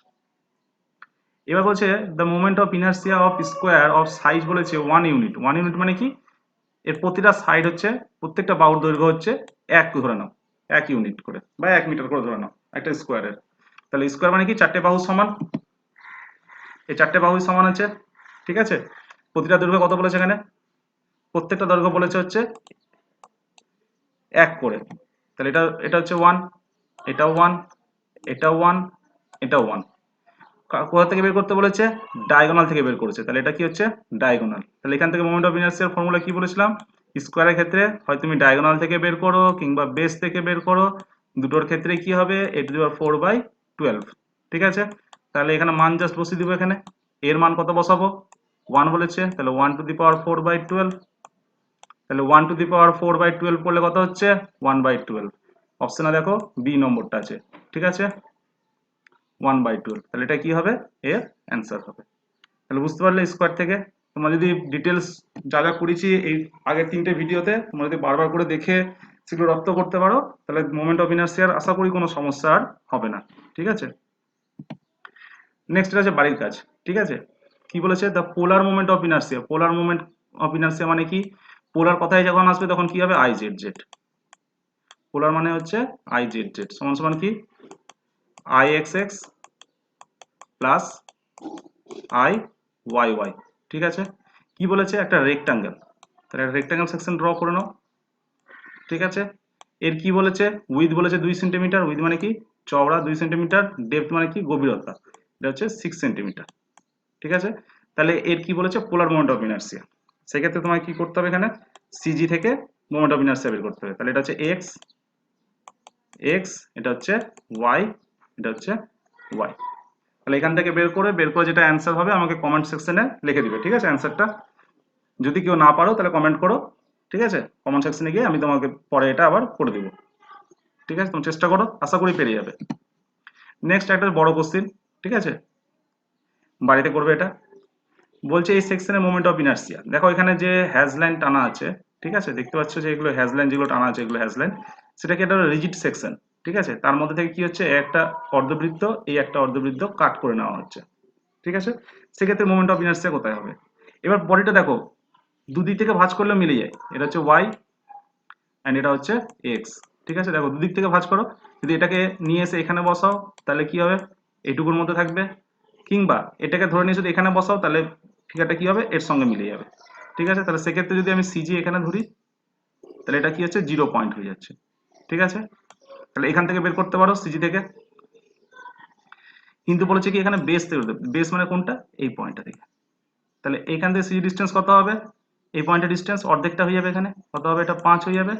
এবার বলছে the moment of inertia of square of size বলেছে 1 ইউনিট। 1 ইউনিট মানে কি, এর প্রতিটা সাইড হচ্ছে, প্রত্যেকটা বাহুর দৈর্ঘ্য হচ্ছে 1 ধরে নাও, 1 ইউনিট করে বা 1 মিটার করে ধরে নাও একটা স্কোয়ারের। তাহলে স্কোয়ার মানে কি, চারটে বাহু সমান, এই চারটে বাহু সমান আছে, ঠিক আছে? প্রতিটা দৈর্ঘ্য কত বলেছে এখানে, প্রত্যেকটা দৈর্ঘ্য বলেছে হচ্ছে 1 করে। তাহলে এটা এটা হচ্ছে 1, এটাও 1, এটাও 1, এটাও 1। কোথা থেকে বের করতে বলেছে, ডায়াগোনাল থেকে বের করেছে। তাহলে এটা কি হচ্ছে, ডায়াগোনাল। তাহলে এখান থেকে মোমেন্ট অফ ইনার্সিয়ার ফর্মুলা কি বলেছিলাম, স্কোয়ারের ক্ষেত্রে হয় তুমি ডায়াগোনাল থেকে বের করো কিংবা বেস থেকে বের করো, দুটোর ক্ষেত্রে কি হবে, a⁴/12, ঠিক আছে? তাহলে এখানে মান জাস্ট বসিয়ে দিব, এখানে এর মান কত বসাবো, 1 বলেছে, তাহলে 1⁴/4/12। তাহলে 1⁴/4/12 করলে কত হচ্ছে, 1/12। অপশনে দেখো বি নম্বরটা আছে, ঠিক আছে? 1/12, তাহলে এটা কি হবে, এর অ্যান্সার হবে। তাহলে বুঝতে পারলে স্কোয়ার থেকে। তোমরা যদি ডিটেলস যা যা করেছি এই আগের 3টে ভিডিওতে, তোমরা যদি বারবার করে দেখে সেগুলো রপ্ত করতে পারো, তাহলে মোমেন্ট অফ ইনার্সিয়ার আশা করি কোনো সমস্যা আর হবে না, ঠিক আছে? নেক্সট আছে বাড়ির কাজ, ঠিক আছে? কি বলেছে, the polar moment of inertia. Polar moment of inertia মানে কি, পোলার কথায় যখন আসবে তখন কি হবে, আই জেড জেড। পোলার মানে হচ্ছে আই জেড জেড সমান সমান কি, I x x plus I y y, ঠিক আছে? কি বলেছে, একটা রেক্টাঙ্গেল, তাহলে একটা রেক্টাঙ্গেল সেকশন ড্র করে নাও, ঠিক আছে? এর কি বলেছে, উইথ বলেছে 2 সেন্টিমিটার, উইথ মানে কি চওড়া 2 সেন্টিমিটার, ডেপথ মানে কি গভীরতা, এটা হচ্ছে 6 সেন্টিমিটার, ঠিক আছে? তাহলে এর কি বলেছে, পোলার মোমেন্ট অফ ইনার্সিয়া। সেক্ষেত্রে তোমায় কি করতে হবে, এখানে সিজি থেকে মোমেন্ট অফ ইনার্সিয়া বের করতে হবে। তাহলে এটা হচ্ছে এক্স এক্স, এটা হচ্ছে ওয়াই, এটা হচ্ছে ওয়াই। তাহলে এখান থেকে বের করে যেটা অ্যান্সার হবে আমাকে কমেন্ট সেকশনে লিখে দিবে, ঠিক আছে? অ্যান্সারটা যদি কেউ না পারো তাহলে কমেন্ট করো, ঠিক আছে? কমেন্ট সেকশনে গিয়ে আমি তোমাকে পরে এটা আবার করে দেবো, ঠিক আছে? তুমি চেষ্টা করো, আশা করি পেরে যাবে। নেক্সট একটা বড় কোশ্চেন, ঠিক আছে? বাড়িতে করবে এটা। বলছে এই সেকশনের মোমেন্ট অফ ইনার্সিয়া, দেখো এখানে যে হ্যাজ লাইন টানা আছে, ঠিক আছে? দেখতে পাচ্ছ যে এগুলো হ্যাজ লাইন, যেগুলো টানা আছে এগুলো হ্যাজ লাইন, সেটা কি একটা রিজিড সেকশন, ঠিক আছে? তার মধ্যে থেকে কি হচ্ছে, একটা অর্ধবৃত্ত, এই একটা অর্ধবৃত্ত কাট করে নেওয়া হচ্ছে, ঠিক আছে? সেক্ষেত্রে মোমেন্ট অফ ইনার্সিয়া কোথায় হবে? এবার বডিটা দেখো দুদিক থেকে ভাঁজ করলে মিলে যায়, এটা হচ্ছে ওয়াই অ্যান্ড এটা হচ্ছে এক্স, ঠিক আছে? দেখো দুদিক থেকে ভাঁজ করো, যদি এটাকে নিয়ে এসে এখানে বসাও তাহলে কি হবে, এইটুকুর মধ্যে থাকবে, কিংবা এটাকে ধরে নিয়ে যদি এখানে বসাও তাহলে ফিগারটা কি হবে, এর সঙ্গে মিলে যাবে, ঠিক আছে? তাহলে সেক্ষেত্রে যদি আমি সিজি এখানে ধরি তাহলে এটা কি হচ্ছে, 0 পয়েন্ট হয়ে যাচ্ছে, ঠিক আছে? তাহলে এখান থেকে বের করতে পারো সিজি থেকে, কিন্তু বলেছে কি এখানে বেস থেকে, বেস মানে কোনটা, এই পয়েন্টটা থেকে। তাহলে এইখান থেকে সিজি ডিস্টেন্স কত হবে, এই পয়েন্টের ডিস্টেন্স অর্ধেকটা হয়ে যাবে, এখানে কত হবে, এটা 5 হয়ে যাবে,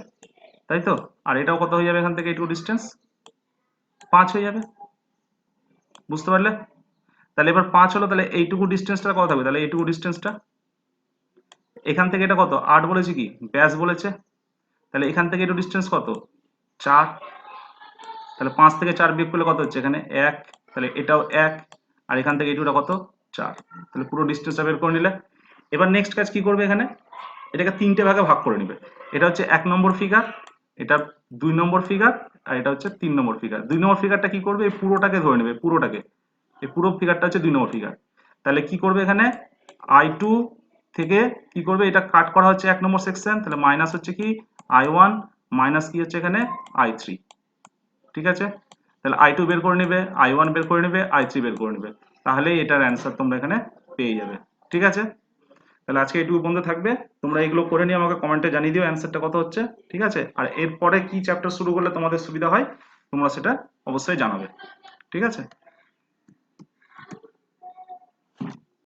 তাই তো? আর এটাও কত হয়ে যাবে, এখান থেকে এইটুকু ডিস্টেন্স 5 হয়ে যাবে, বুঝতে পারলে? তাহলে এবার 5 হলো, তাহলে এইটুকু ডিস্টেন্সটা কত থাকবে, তাহলে এইটুকু ডিস্টেন্সটা এখান থেকে এটা কত, 8 বলেছে, কি ব্যাস বলেছে, তাহলে এখান থেকে একটু ডিস্টেন্স কত, 4। তাহলে 5 থেকে 4 বিয়োগ করলে কত হচ্ছে, এখানে 1, তাহলে এটাও 1, আর এখান থেকে এইটুকুটা কত, 4, তাহলে পুরো ডিস্টেন্সটা বের করে নিলে। এবার নেক্সট কাজ কি করবে, এখানে এটাকে 3টে ভাগে ভাগ করে নিবে। এটা হচ্ছে 1 নম্বর ফিগার, এটা 2 নম্বর ফিগার, আর এটা হচ্ছে 3 নম্বর ফিগার। 2 নম্বর ফিগারটা কি করবে, এই পুরোটাকে ধরে নেবে, পুরোটাকে, এই পুরো ফিগারটা হচ্ছে 2 নম্বর ফিগার। তাহলে কি করবে, এখানে I2 থেকে কি করবে, এটা কাট করা হচ্ছে 1 নম্বর সেকশন, তাহলে মাইনাস হচ্ছে কি I1 মাইনাস কি হচ্ছে এখানে I3। ঠিক আছে, তাহলে I2 বের করে নেবে, I1 বের করে নেবে, I3 বের করে নেবে, তাহলেই এটার অ্যান্সার তোমরা এখানে পেয়ে যাবে। ঠিক আছে, তাহলে আজকে এইটুকু বন্ধ থাকবে। তোমরা এগুলো করে নিয়ে আমাকে কমেন্টে জানিয়ে দিও অ্যান্সারটা কত হচ্ছে। ঠিক আছে, আর এরপরে কি চ্যাপ্টার শুরু করলে তোমাদের সুবিধা হয় তোমরা সেটা অবশ্যই জানাবে। ঠিক আছে।